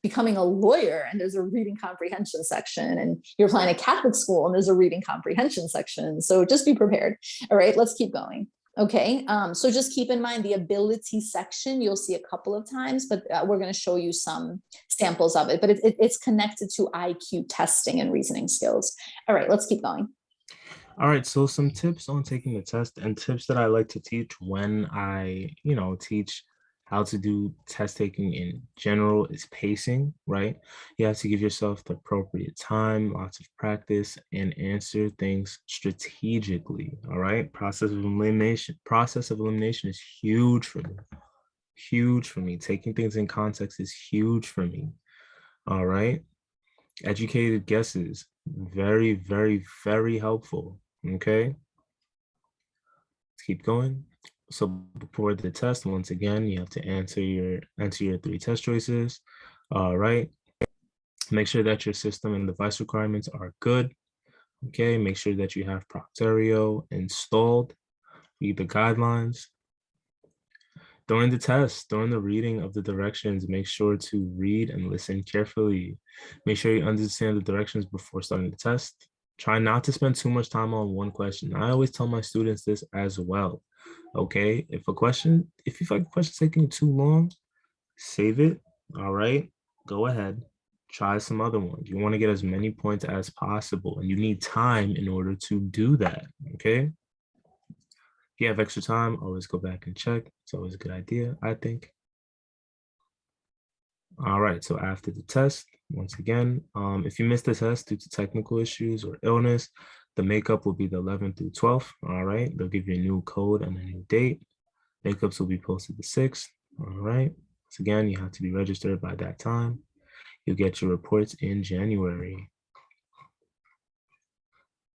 becoming a lawyer and there's a reading comprehension section, and you're applying to Catholic school and there's a reading comprehension section. So just be prepared. All right, let's keep going. Okay, so just keep in mind the ability section you'll see a couple of times, but we're going to show you some samples of it, but it's connected to IQ testing and reasoning skills. All right, let's keep going. All right, so some tips on taking the test and tips that I like to teach when I, teach how to do test taking in general is pacing, right? You have to give yourself the appropriate time, lots of practice, and answer things strategically, all right? Process of elimination is huge for me. Huge for me. Taking things in context is huge for me, all right? Educated guesses, very, very, very helpful, okay? Let's keep going. So before the test, once again, you have to answer your 3 test choices. All right. Make sure that your system and device requirements are good. Okay. Make sure that you have Proctorio installed. Read the guidelines. During the test, during the reading of the directions, make sure to read and listen carefully. Make sure you understand the directions before starting the test. Try not to spend too much time on one question. I always tell my students this as well. Okay, if you feel like a question's taking too long, save it. All right, go ahead, try some other ones. You want to get as many points as possible, and you need time in order to do that. Okay, if you have extra time, always go back and check. It's always a good idea, I think. All right, so after the test, once again, if you missed the test due to technical issues or illness, the makeup will be the 11th through 12th. All right, they'll give you a new code and a new date. Makeups will be posted the 6th. All right, so again, you have to be registered by that time. You'll get your reports in January.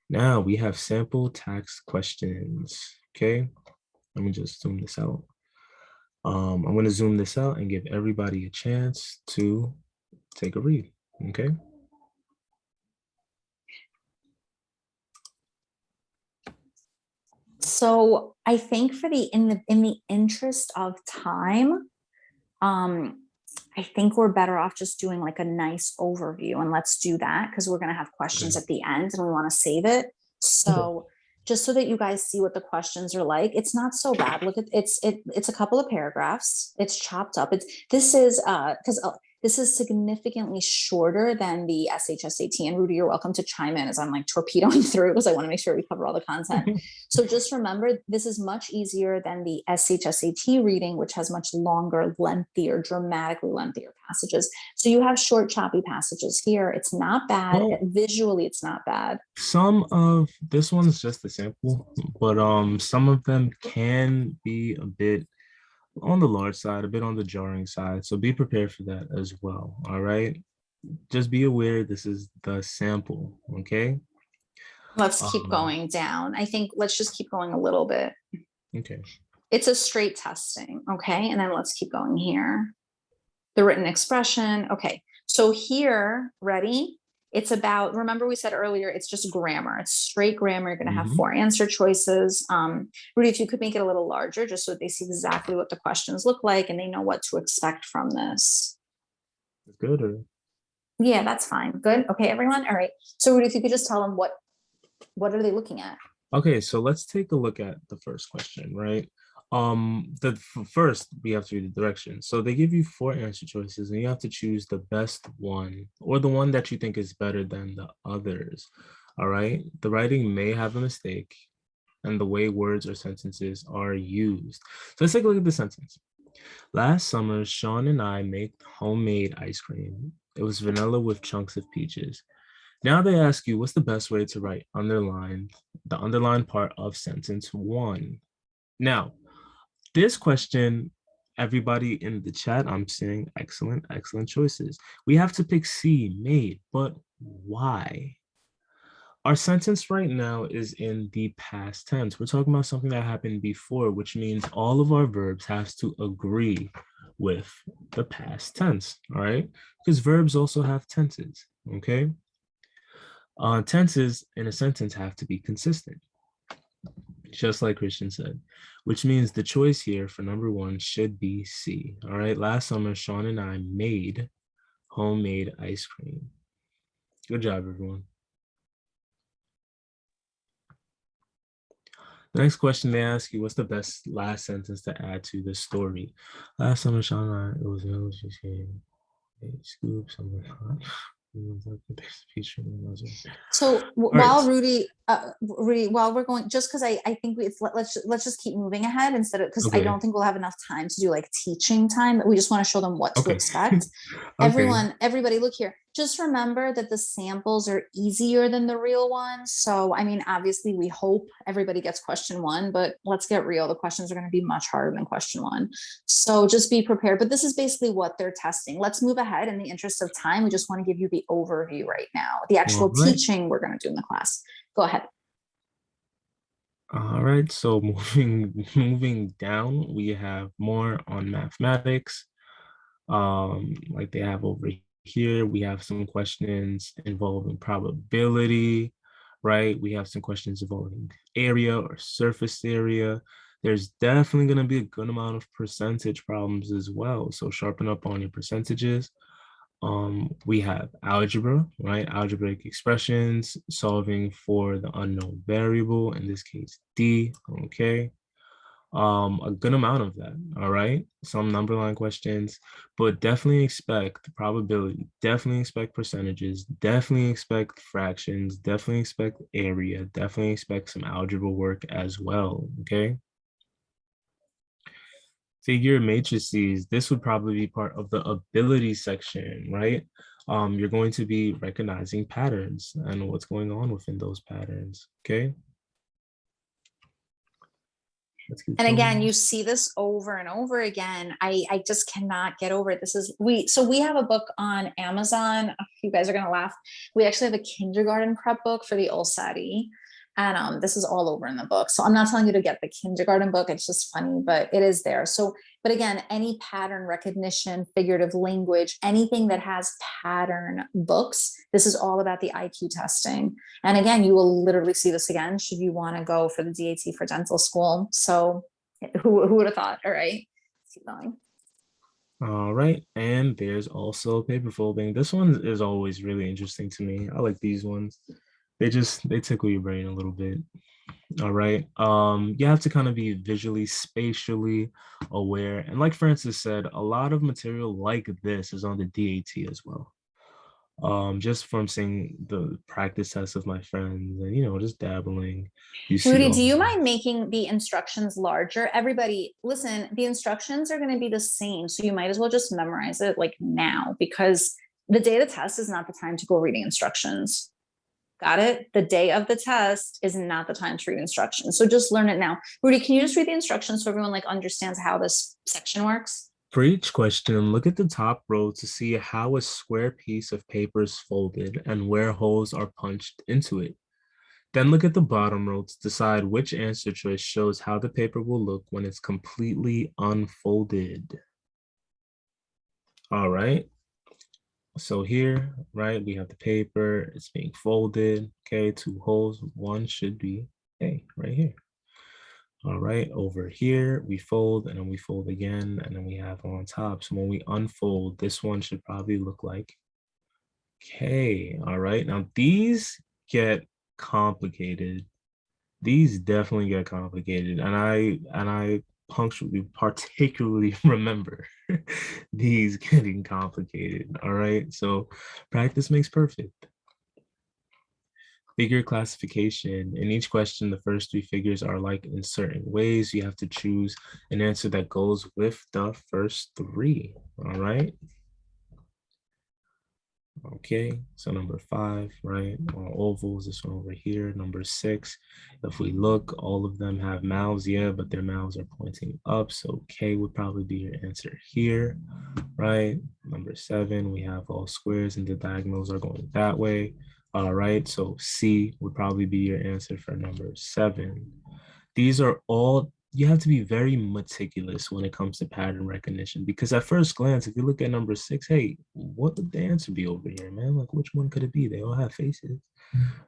Now we have sample TACHS questions. Okay, let me just zoom this out. I'm going to zoom this out and give everybody a chance to take a read. Okay. So I think for in the interest of time, I think we're better off just doing like a nice overview, and let's do that because we're going to have questions at the end and we want to save it. So just so that you guys see what the questions are like, it's not so bad. Look at it's a couple of paragraphs. It's chopped up. This is significantly shorter than the SHSAT. And Rudy, you're welcome to chime in as I'm like torpedoing through because I want to make sure we cover all the content. So just remember, this is much easier than the SHSAT reading, which has much longer, lengthier, dramatically lengthier passages. So you have short, choppy passages here. It's not bad. Visually, it's not bad. Some of this one's just a sample, but some of them can be a bit on the large side, a bit on the jarring side. So be prepared for that as well. All right. Just be aware this is the sample. Okay. Let's keep going down. I think let's just keep going a little bit. Okay. It's a straight testing. Okay. And then let's keep going here. The written expression. Okay. So here, ready? It's about, remember we said earlier, it's just grammar. It's straight grammar. You're going to have 4 answer choices. Rudy, if you could make it a little larger, just so they see exactly what the questions look like and they know what to expect from this. Good. Or... Yeah, that's fine. Good. Okay, everyone. All right. So Rudy, if you could just tell them what are they looking at? Okay, so let's take a look at the first question, right? First we have to read the directions. So they give you 4 answer choices and you have to choose the best one or the one that you think is better than the others. All right, the writing may have a mistake and the way words or sentences are used. So let's take a look at the sentence. Last summer, Sean and I made homemade ice cream. It was vanilla with chunks of peaches. Now they ask you what's the best way to write the underlined part of sentence 1. Now, this question, everybody in the chat, I'm seeing excellent choices. We have to pick C, made, but why? Our sentence right now is in the past tense. We're talking about something that happened before, which means all of our verbs have to agree with the past tense, all right? Because verbs also have tenses, okay? Tenses in a sentence have to be consistent, just like Christian said, which means the choice here for number 1 should be C. All right, last summer, Sean and I made homemade ice cream. Good job, everyone. The next question they ask you, what's the best last sentence to add to the story? Last summer, Sean and I, it was an scoop, something hot. So All right. while Rudy, while we're going, just because I think let's just keep moving ahead instead of, because I Okay. don't think we'll have enough time to do like teaching time. We just want to show them what to Okay. expect. Okay. Everybody, look here. Just remember that the samples are easier than the real ones. So, I mean, obviously, we hope everybody gets question one, but let's get real. The questions are going to be much harder than question one. So just be prepared. But this is basically what they're testing. Let's move ahead in the interest of time. We just want to give you the overview right now. The All actual right. teaching we're going to do in the class. Go ahead. All right. So moving down, we have more on mathematics. Like they have over here, we have some questions involving probability, right? We have some questions involving area or surface area. There's definitely going to be a good amount of percentage problems as well. So sharpen up on your percentages. We have algebra, right? Algebraic expressions, solving for the unknown variable, in this case, D, okay? A good amount of that, all right? Some number line questions, but definitely expect probability, definitely expect percentages, definitely expect fractions, definitely expect area, definitely expect some algebra work as well, okay? Figure matrices, this would probably be part of the ability section, right? You're going to be recognizing patterns and what's going on within those patterns, okay? Let's keep And again, going. you see this over and over again. I just cannot get over it. We have a book on Amazon. You guys are gonna laugh. We actually have a kindergarten prep book for the OSATi. And this is all over in the book. So I'm not telling you to get the kindergarten book. It's just funny, but it is there. So, but again, any pattern recognition, figurative language, anything that has pattern books, this is all about the IQ testing. And again, you will literally see this again should you want to go for the DAT for dental school. So who would have thought? All right, let's keep going. All right, and there's also paper folding. This one is always really interesting to me. I like these ones. They tickle your brain a little bit. All right. You have to kind of be visually, spatially aware. And like Francis said, a lot of material like this is on the DAT as well. Just from seeing the practice tests of my friends and just dabbling, you see Rudy, all do you this. mind making the instructions larger? Everybody, listen, the instructions are going to be the same. So you might as well just memorize it like now, because the day of the test is not the time to go reading instructions. Got it? The day of the test is not the time to read instructions. So just learn it now. Rudy, can you just read the instructions so everyone like understands how this section works? For each question, look at the top row to see how a square piece of paper is folded and where holes are punched into it. Then look at the bottom row to decide which answer choice shows how the paper will look when it's completely unfolded. All right. So here, right, we have the paper, it's being folded, okay, two holes, one should be, hey, right here. All right, over here, we fold and then we fold again, and then we have on top. So when we unfold, this one should probably look like, okay, all right. Now these get complicated. These definitely get complicated, and I punctually particularly remember these getting complicated. All right, so practice makes perfect. Figure classification. In each question, the first three figures are like in certain ways. You have to choose an answer that goes with the first three. All right. Okay, so number 5, right? Ovals, this one over here. Number 6, if we look, all of them have mouths, yeah, but their mouths are pointing up. So K would probably be your answer here, right? Number 7, we have all squares and the diagonals are going that way. All right, so C would probably be your answer for number 7. These are all, you have to be very meticulous when it comes to pattern recognition, because at first glance, if you look at number 6, hey, what would the answer be over here, man? Like, which one could it be? They all have faces,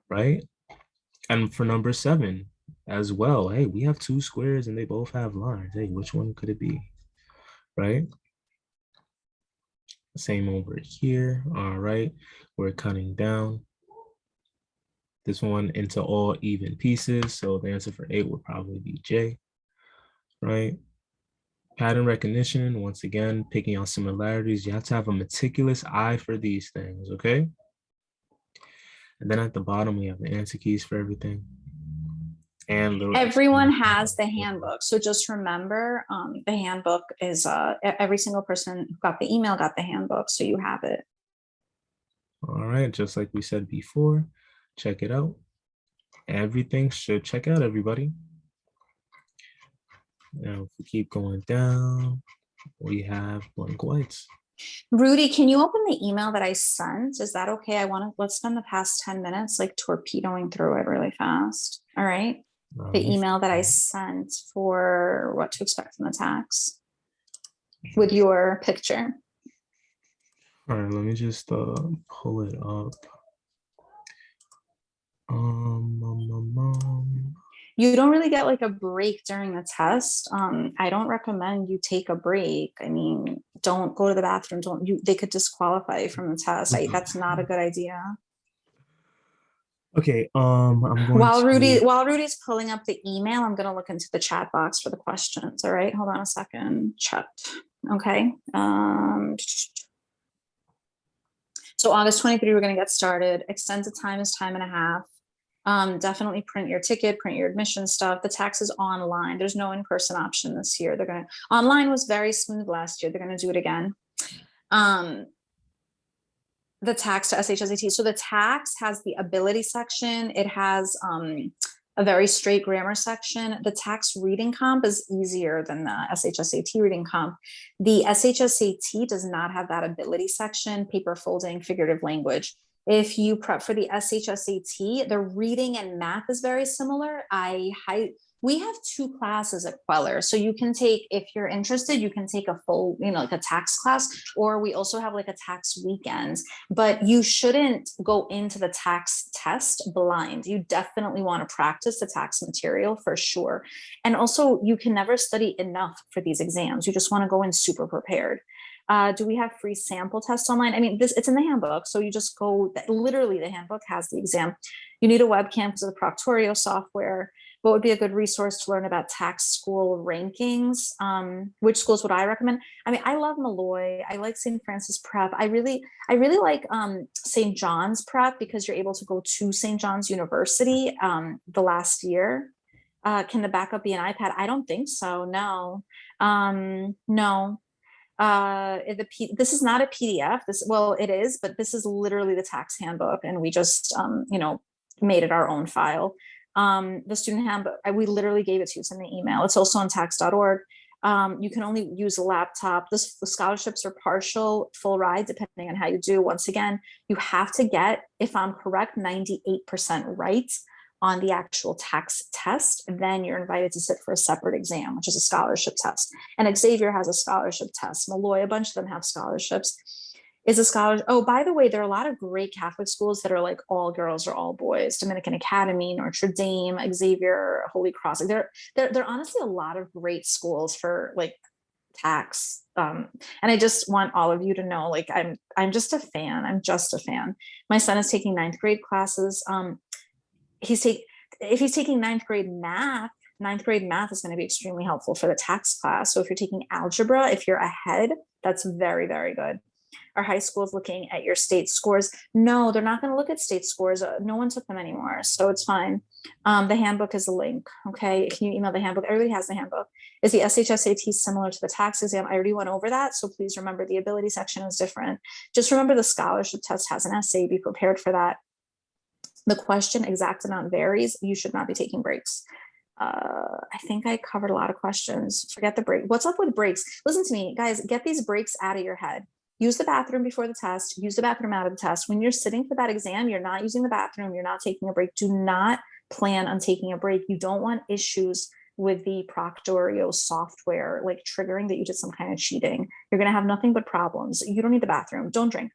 right? And for number 7 as well, hey, we have 2 squares and they both have lines. Hey, which one could it be, right? Same over here. All right. We're cutting down this one into all even pieces. So the answer for 8 would probably be J, right? Pattern recognition, once again, picking out similarities. You have to have a meticulous eye for these things, okay? And then at the bottom, we have the answer keys for everything. And little Everyone has the handbook. So just remember, the handbook is every single person who got the email got the handbook. So you have it. All right, just like we said before, check it out. Everything should check out, everybody. Now, if we keep going down, we have blank whites. Rudy, can you open the email that I sent? Is that okay? Let's spend the past 10 minutes like torpedoing through it really fast. All right. The email that I sent for what to expect from the tax with your picture. All right, let me just pull it up. You don't really get like a break during the test. I don't recommend you take a break. I mean, don't go to the bathroom. They could disqualify you from the test. That's not a good idea. Okay, I'm going while Rudy's pulling up the email, I'm going to look into the chat box for the questions. All right, hold on a second. Chat. Okay. So August 23, we're going to get started. Extended time is time and a half. Definitely print your ticket, print your admission stuff. The tax is online. There's no in-person option this year. Online was very smooth last year. They're going to do it again. The tax to SHSAT. So the tax has the ability section. It has a very straight grammar section. The tax reading comp is easier than the SHSAT reading comp. The SHSAT does not have that ability section, paper folding, figurative language. If you prep for the SHSAT, the reading and math is very similar. We have 2 classes at Queller. So you can take, if you're interested, you can take a full, like a tax class, or we also have like a tax weekend, but you shouldn't go into the tax test blind. You definitely want to practice the tax material for sure. And also you can never study enough for these exams. You just want to go in super prepared. Do we have free sample tests online? I mean, it's in the handbook. So you just go, literally the handbook has the exam. You need a webcam because of the Proctorio software. What would be a good resource to learn about tax school rankings? Which schools would I recommend? I mean, I love Malloy. I like St. Francis Prep. I really like St. John's Prep because you're able to go to St. John's University the last year. Can the backup be an iPad? I don't think so. No. No. This is not a PDF. It is, but this is literally the tax handbook, and we just made it our own file. The student handbook, we literally gave it to you. It's in the email. It's also on tax.org. You can only use a laptop. The scholarships are partial, full ride, depending on how you do. Once again, you have to get, if I'm correct, 98% right on the actual tax test. Then you're invited to sit for a separate exam, which is a scholarship test. And Xavier has a scholarship test. Malloy, a bunch of them have scholarships. Is a scholarship. Oh, by the way, there are a lot of great Catholic schools that are like all girls or all boys. Dominican Academy, Notre Dame, Xavier, Holy Cross. Like there honestly a lot of great schools for like tax. And I just want all of you to know, like I'm just a fan. I'm just a fan. My son is taking 9th grade classes. If he's taking 9th grade math is going to be extremely helpful for the tax class. So if you're taking algebra, if you're ahead, that's very, very good. Our high school is looking at your state scores. No, they're not going to look at state scores. No one took them anymore, so it's fine. The handbook is a link. Okay, can you email the handbook? Everybody has the handbook. Is the SHSAT similar to the tax exam? I already went over that, so please remember the ability section is different. Just remember the scholarship test has an essay. Be prepared for that. The question exact amount varies. You should not be taking breaks. I think I covered a lot of questions. Forget the break. What's up with breaks? Listen to me, guys. Get these breaks out of your head. Use the bathroom before the test. Use the bathroom out of the test. When you're sitting for that exam, you're not using the bathroom. You're not taking a break. Do not plan on taking a break. You don't want issues with the Proctorio software, like triggering that you did some kind of cheating. You're going to have nothing but problems. You don't need the bathroom. Don't drink.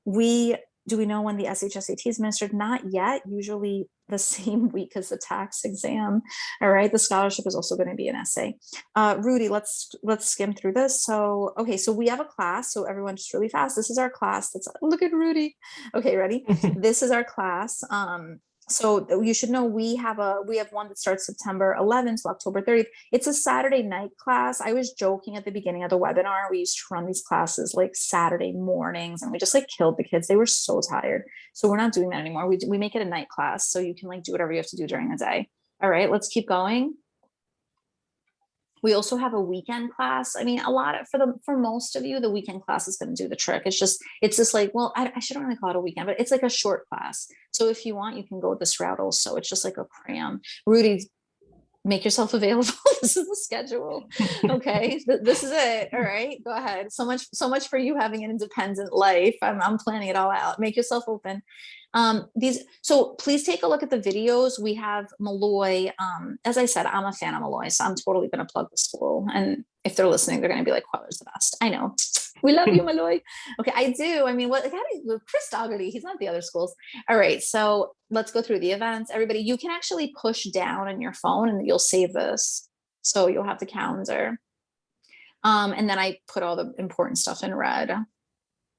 We do we know when the SHSAT is administered? Not yet, usually the same week as the tax exam. All right, the scholarship is also going to be an essay. Rudy, let's skim through this. So, okay, so we have a class. So everyone just really fast. This is our class. Look at Rudy. Okay, ready? This is our class. So you should know we have one that starts September 11th to October 30th. It's a Saturday night class. I was joking at the beginning of the webinar. We used to run these classes like Saturday mornings, and we just like killed the kids. They were so tired. So we're not doing that anymore. We make it a night class, so you can like do whatever you have to do during the day. All right, let's keep going. We also have a weekend class. I mean, for most of you, the weekend class is going to do the trick. It's just like, well, I shouldn't really call it a weekend, but it's like a short class. So if you want, you can go this route also. It's just like a cram. Rudy, make yourself available. This is the schedule. Okay, this is it. All right, go ahead. So much for you having an independent life. I'm planning it all out. Make yourself open. So please take a look at the videos. We have Malloy. As I said, I'm a fan of Malloy, so I'm totally going to plug the school. And if they're listening, they're going to be like, Queller's the best. I know. We love you, Malloy. Okay, I do. I mean, Chris Dougherty, he's not the other schools. All right, so let's go through the events. Everybody, you can actually push down on your phone and you'll save this. So you'll have the calendar. And then I put all the important stuff in red.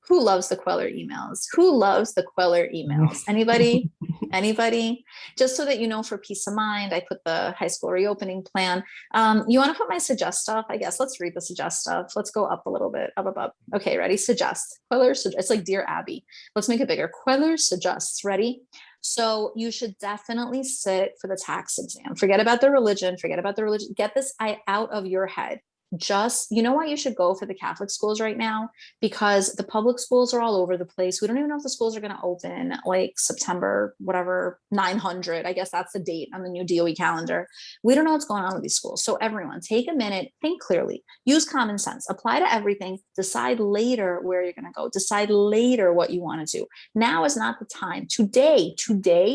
Who loves the Queller emails? Who loves the Queller emails? Anybody? Anybody? Just so that you know, for peace of mind, I put the high school reopening plan. You want to put my suggest stuff? I guess let's read the suggest stuff. Let's go up a little bit, up. Okay, ready? Suggest. Queller, it's like Dear Abby. Let's make it bigger. Queller suggests. Ready? So you should definitely sit for the tax exam. Forget about the religion. Get this out of your head. You know why you should go for the Catholic schools right now? Because the public schools are all over the place. We don't even know if the schools are going to open like September, whatever, 900. I guess that's the date on the new DOE calendar. We don't know what's going on with these schools. So everyone, take a minute, think clearly, use common sense, apply to everything, decide later where you're going to go, decide later what you want to do. Now is not the time. Today,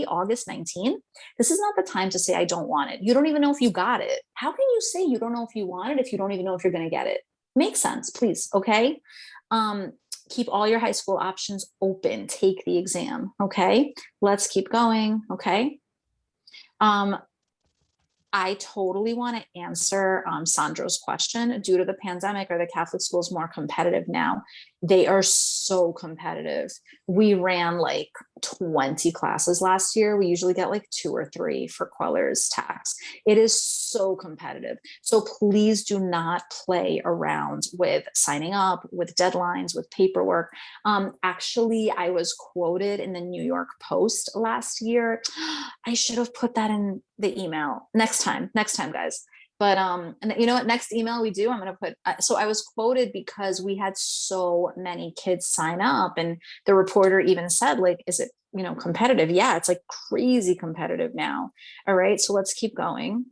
August 19th, this is not the time to say, I don't want it. You don't even know if you got it. How can you say you don't know if you want it if you don't even know if you're going to get it? Makes sense, please. Okay. Keep all your high school options open. Take the exam. Okay. Let's keep going. Okay. I totally want to answer Sandro's question. Due to the pandemic, are the Catholic schools more competitive now? They are so competitive. We ran like 20 classes last year. We usually get like 2 or 3 for Queller's tax. It is so competitive. So please do not play around with signing up, with deadlines, with paperwork. Actually, I was quoted in the New York Post last year. I should have put that in the email next time, guys. But and you know what, next email we do, I'm going to put, so I was quoted because we had so many kids sign up, and the reporter even said, like, is it, competitive? Yeah, it's like crazy competitive now. All right, so let's keep going.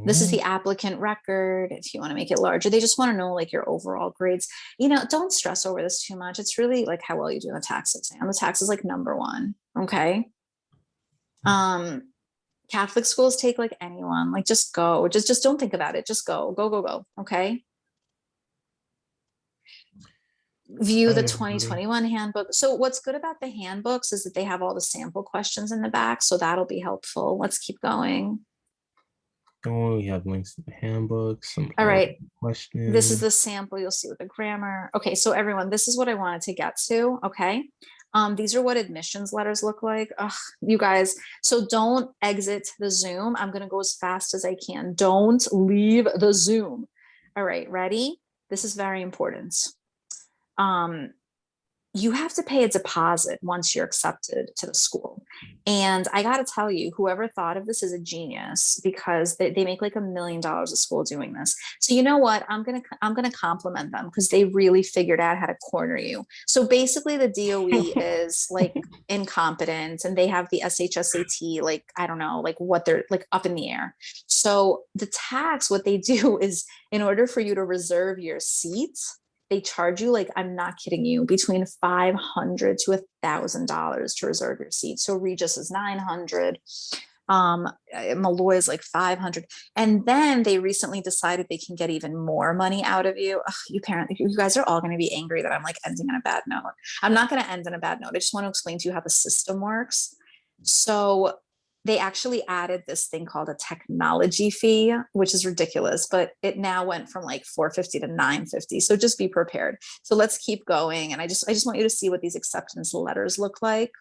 This is the applicant record. If you want to make it larger, they just want to know like your overall grades. Don't stress over this too much. It's really like how well you do in the tax exam. The tax is like number one. Okay. Catholic schools take like anyone, like just go, just don't think about it. Just go. Okay. View the 2021 handbook. So what's good about the handbooks is that they have all the sample questions in the back. So that'll be helpful. Let's keep going. Oh, we have links to the handbooks. All right. Questions. This is the sample. You'll see with the grammar. Okay. So everyone, this is what I wanted to get to. Okay. These are what admissions letters look like. Ugh, you guys, so don't exit the Zoom. I'm going to go as fast as I can. Don't leave the Zoom. All right, ready? This is very important. You have to pay a deposit once you're accepted to the school. And I got to tell you, whoever thought of this is a genius, because they make like $1 million a school doing this. So you know what? I'm going to compliment them, because they really figured out how to corner you. So basically the DOE is like incompetent, and they have the SHSAT, like, I don't know, like what they're like up in the air. So the tax, what they do is, in order for you to reserve your seats, they charge you, like, I'm not kidding you, between $500 to $1,000 to reserve your seat. So Regis is $900. Malloy is like 500. And then they recently decided they can get even more money out of you. Ugh, you guys are all going to be angry that I'm like ending on a bad note. I'm not going to end on a bad note. I just want to explain to you how the system works. So they actually added this thing called a technology fee, which is ridiculous, but it now went from like 450 to 950. So just be prepared. So let's keep going. And I just want you to see what these acceptance letters look like.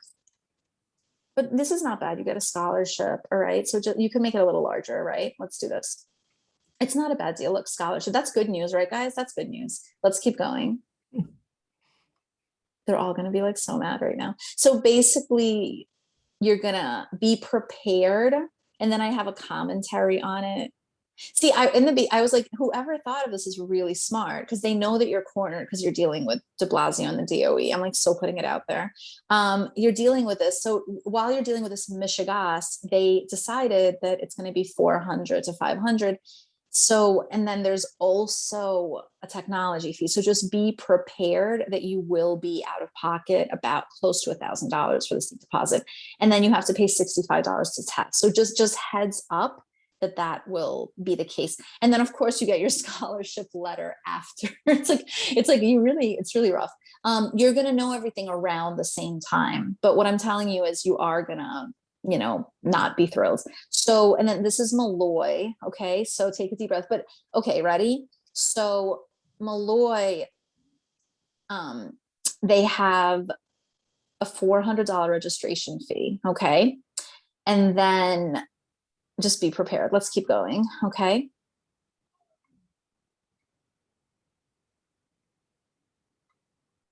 But this is not bad. You get a scholarship. All right. So you can make it a little larger, right? Let's do this. It's not a bad deal. Look, scholarship. That's good news, right, guys? That's good news. Let's keep going. They're all going to be like so mad right now. So basically, you're going to be prepared. And then I have a commentary on it. See, I was like, whoever thought of this is really smart because they know that you're cornered because you're dealing with de Blasio and the DOE. I'm like so putting it out there. You're dealing with this. So while you're dealing with this Michigas, they decided that it's going to be 400 to 500. So, and then there's also a technology fee. So just be prepared that you will be out of pocket about close to $1,000 for the seat deposit. And then you have to pay $65 to TACHS. So just heads up that will be the case. And then of course you get your scholarship letter after. It's really rough. You're going to know everything around the same time. But what I'm telling you is you are going to, not be thrilled. So, and then this is Malloy. Okay. So take a deep breath, but okay, ready? So Malloy, they have a $400 registration fee. Okay. And then just be prepared. Let's keep going. Okay.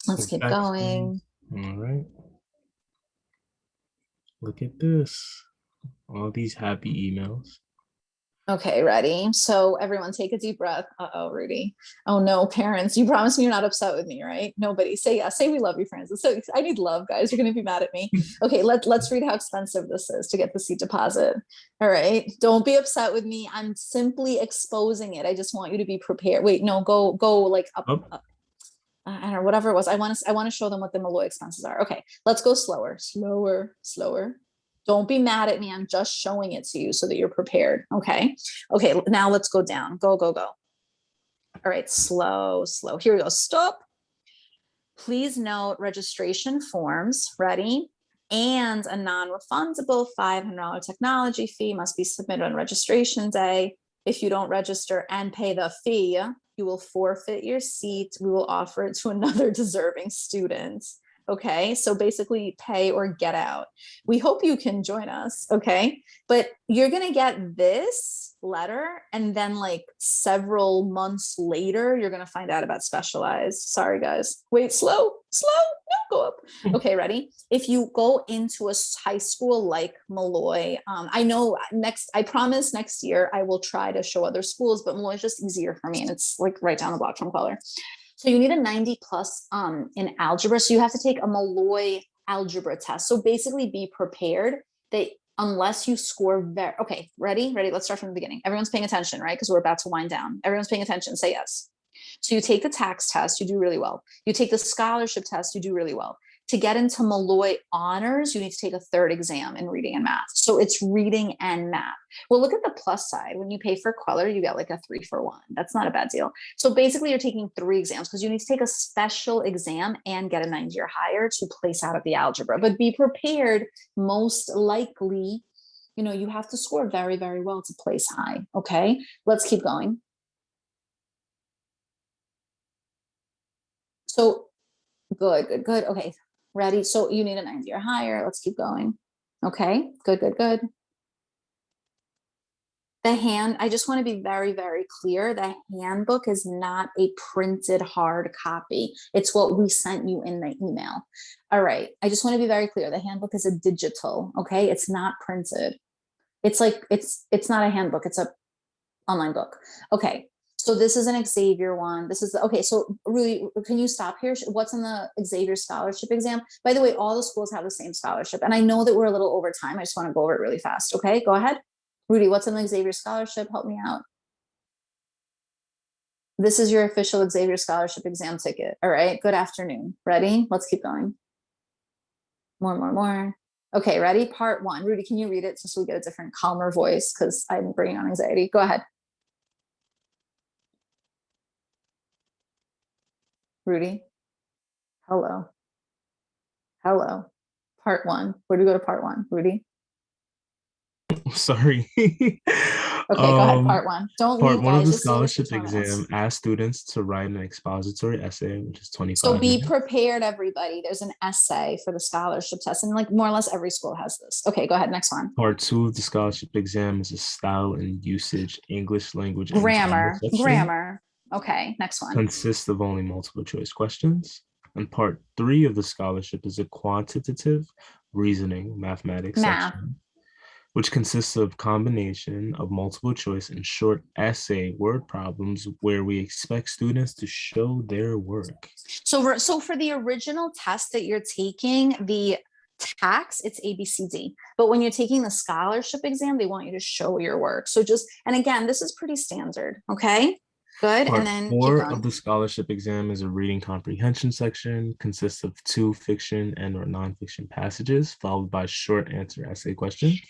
Let's keep going. All right. Look at this. All these happy emails. Okay, ready? So everyone take a deep breath. Uh-oh, Rudy. Oh no, parents, you promise me you're not upset with me, right? Nobody. Say yes. Say we love you, Francis. So I need love, guys. You're gonna be mad at me. Okay, let's read how expensive this is to get the seat deposit. All right. Don't be upset with me. I'm simply exposing it. I just want you to be prepared. Wait, no, go like up. I don't know, whatever it was. I want to show them what the Malloy expenses are. Okay, let's go slower. Don't be mad at me. I'm just showing it to you so that you're prepared. Okay. Now let's go down. Go. All right. Slow. Here we go. Stop. Please note registration forms. Ready? And a non-refundable $500 technology fee must be submitted on registration day. If you don't register and pay the fee, you will forfeit your seat. We will offer it to another deserving student. Okay, so basically pay or get out. We hope you can join us. Okay, but you're gonna get this letter, and then like several months later, you're gonna find out about Specialized. Sorry, guys. Wait, slow. No, go up. Okay, ready? If you go into a high school like Malloy, I promise next year I will try to show other schools, but Malloy is just easier for me, and it's like right down the block from Color. So you need a 90 plus in algebra. So you have to take a Malloy algebra test. So basically be prepared that unless you score okay, ready? Let's start from the beginning. Everyone's paying attention, right? Because we're about to wind down. Everyone's paying attention. Say yes. So you take the TACHS test, you do really well. You take the scholarship test, you do really well. To get into Malloy honors, you need to take a third exam in reading and math. So it's reading and math. Well, look at the plus side. When you pay for Queller, you get like a 3-for-1. That's not a bad deal. So basically you're taking 3 exams because you need to take a special exam and get a 90 or higher to place out of the algebra. But be prepared, most likely, you have to score very, very well to place high. Okay, let's keep going. So good. Okay, ready? So you need a 90 or higher. Let's keep going. Okay, good. I just want to be very, very clear. The handbook is not a printed hard copy. It's what we sent you in the email. All right. I just want to be very clear. The handbook is a digital. Okay. It's not printed. It's not a handbook. It's a online book. Okay. So this is an Xavier one. Okay. So really, can you stop here? What's in the Xavier scholarship exam? By the way, all the schools have the same scholarship. And I know that we're a little over time. I just want to go over it really fast. Okay, go ahead. Rudy, what's in the Xavier scholarship? Help me out. This is your official Xavier scholarship exam ticket. All right. Good afternoon. Ready? Let's keep going. More. Okay, ready? Part one. Rudy, can you read it just so we get a different, calmer voice? Because I'm bringing on anxiety. Go ahead. Rudy. Hello. Hello. Part one. Where do we go to part one? Rudy? Sorry. Okay, go ahead. Part one. Don't Part leave, one of guys. the Just stay there for scholarship 2 minutes. exam asks students to write an expository essay, which is So 25 be minutes. prepared, everybody. There's an essay for the scholarship test, and like more or less every school has this. Okay, go ahead. Next one. Part two of the scholarship exam is a style and usage, English language and grammar Grammar. section. Grammar. Okay, next one. Consists of only multiple choice questions. And part three of the scholarship is a quantitative reasoning mathematics Math. section, which consists of combination of multiple choice and short essay word problems where we expect students to show their work. So for the original test that you're taking, the TACHS, it's ABCD. But when you're taking the scholarship exam, they want you to show your work. So just, and again, this is pretty standard. Okay, good. Part And then keep four going. of the scholarship exam is a reading comprehension section, consists of 2 fiction and or nonfiction passages, followed by short answer essay questions.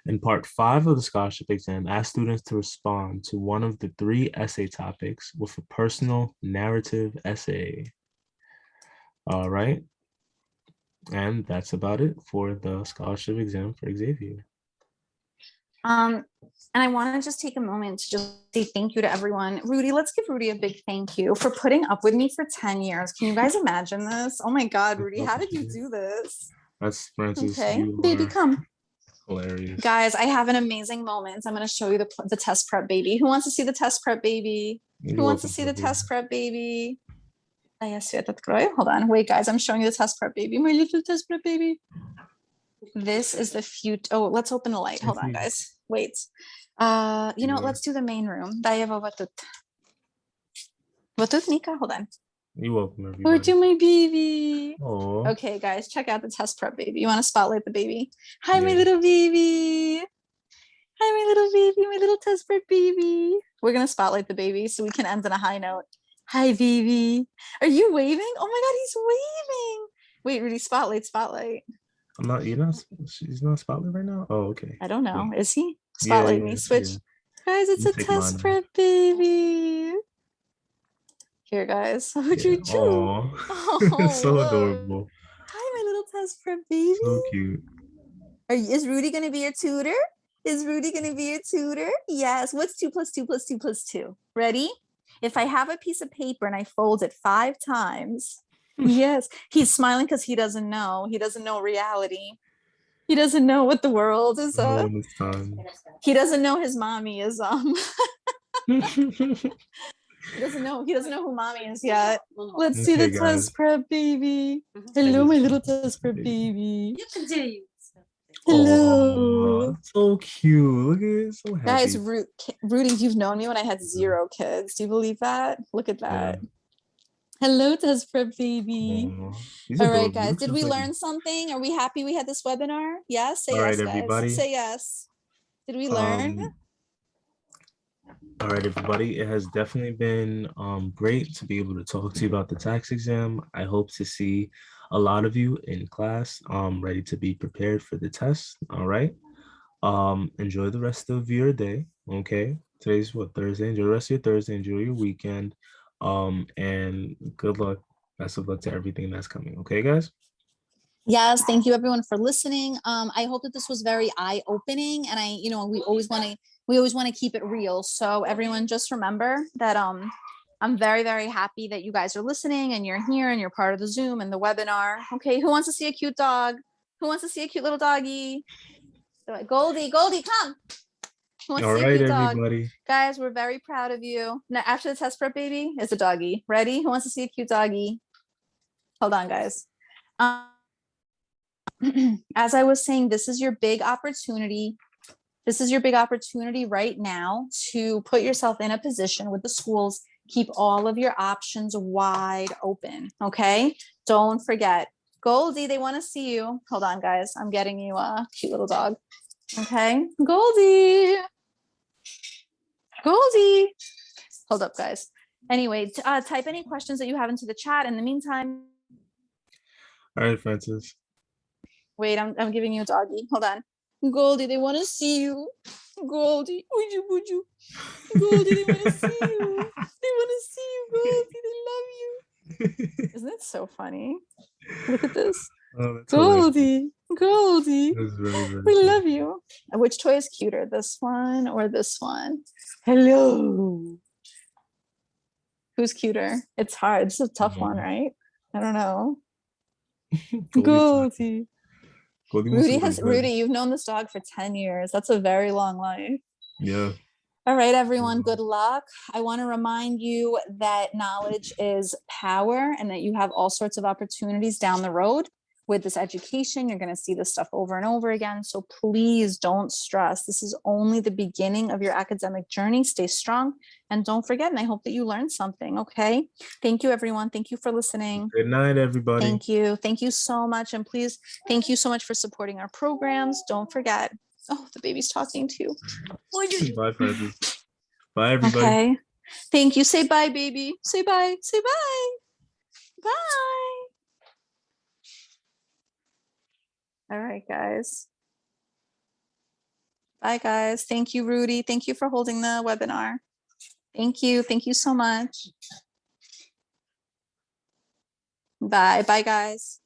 In part 5 of the scholarship exam, ask students to respond to one of the 3 essay topics with a personal narrative essay. All right. And that's about it for the scholarship exam for Xavier. And I want to just take a moment to just say thank you to everyone. Rudy, let's give Rudy a big thank you for putting up with me for 10 years. Can you guys imagine this? Oh my God, Rudy, how did you do this? That's Francis. Okay, baby, come. Hilarious. Guys, I have an amazing moment. I'm going to show you the test prep baby. Who wants to see the test prep baby? Who wants to see the test prep baby? Hold on. Wait, guys, I'm showing you the test prep baby. My little test prep baby. This is the future. Oh, let's open the light. Hold on, guys. Wait. You know, let's do the main room. Watut Nika, hold on. You're welcome, everybody. Or do my baby. Aww. Okay, guys, check out the test prep baby. You want to spotlight the baby? Hi, my little baby. Hi, my little baby, my little test prep baby. We're gonna spotlight the baby so we can end on a high note. Hi, baby. Are you waving? Oh my God, he's waving. Wait, Rudy, spotlight. I'm not, she's not spotlight right now? Oh, okay. I don't know. Yeah. Is he? Spotlight me. Switch. Yeah. Guys, it's a test prep baby. Here, guys. Oh, it's so adorable. Hi, my little test prep baby. So cute. Is Rudy going to be your tutor? Is Rudy going to be your tutor? Yes. What's 2 + 2 + 2 + 2? Ready? If I have a piece of paper and I fold it 5 times, yes. He's smiling because he doesn't know. He doesn't know reality. He doesn't know what the world is. He doesn't know his mommy is He doesn't know who mommy is yet. Let's see the test prep baby. Hello, my little test prep baby. You can do. Hello. So cute. Look at it. So happy. Guys, Rudy, you've known me when I had 0 kids. Do you believe that? Look at that. Yeah. Hello, test prep baby. All right, guys. Did we learn something? Are we happy we had this webinar? Yes. Say yes, guys. Everybody. Say yes. Did we learn? All right, everybody. It has definitely been great to be able to talk to you about the TACHS exam. I hope to see a lot of you in class, ready to be prepared for the test. All right. Enjoy the rest of your day. Okay. Today's Thursday. Enjoy the rest of your Thursday. Enjoy your weekend. And good luck. Best of luck to everything that's coming. Okay, guys? Yes, thank you everyone for listening. I hope that this was very eye-opening, and we always want to keep it real. So everyone just remember that I'm very, very happy that you guys are listening and you're here and you're part of the Zoom and the webinar. Okay, who wants to see a cute dog? Who wants to see a cute little doggy? Goldie, come. All right, everybody. Guys, we're very proud of you. Now, after the test prep baby is a doggy. Ready? Who wants to see a cute doggy? Hold on, guys. As I was saying, this is your big opportunity. This is your big opportunity right now to put yourself in a position with the schools. Keep all of your options wide open. Okay. Don't forget. Goldie, they want to see you. Hold on, guys. I'm getting you a cute little dog. Okay. Goldie. Hold up, guys. Anyway, type any questions that you have into the chat in the meantime. All right, Francis. Wait, I'm giving you a doggy. Hold on. Goldie, they want to see you. Goldie, would you? Goldie, they want to see you. They want to see you, Goldie. They love you. Isn't it so funny? Look at this. Oh, that's hilarious. Goldie, Goldie. That's very, very We funny. love you. Which toy is cuter, this one or this one? Hello. Who's cuter? It's hard. This is a tough one, right? I don't know. Goldie. Goldie wants to go to bed. Rudy, you've known this dog for 10 years. That's a very long life. Yeah. All right, everyone, good luck. I want to remind you that knowledge is power and that you have all sorts of opportunities down the road with this education. You're going to see this stuff over and over again. So please don't stress. This is only the beginning of your academic journey. Stay strong and don't forget. And I hope that you learned something. Okay. Thank you, everyone. Thank you for listening. Good night, everybody. Thank you. Thank you so much. And please, thank you so much for supporting our programs. Don't forget. Oh, the baby's talking to you. Bye, Francis. Bye, everybody. Okay. Thank you. Say bye, baby. Say bye. Say bye. Bye. All right, guys. Bye, guys. Thank you, Rudy. Thank you for holding the webinar. Thank you. Thank you so much. Bye. Bye, guys.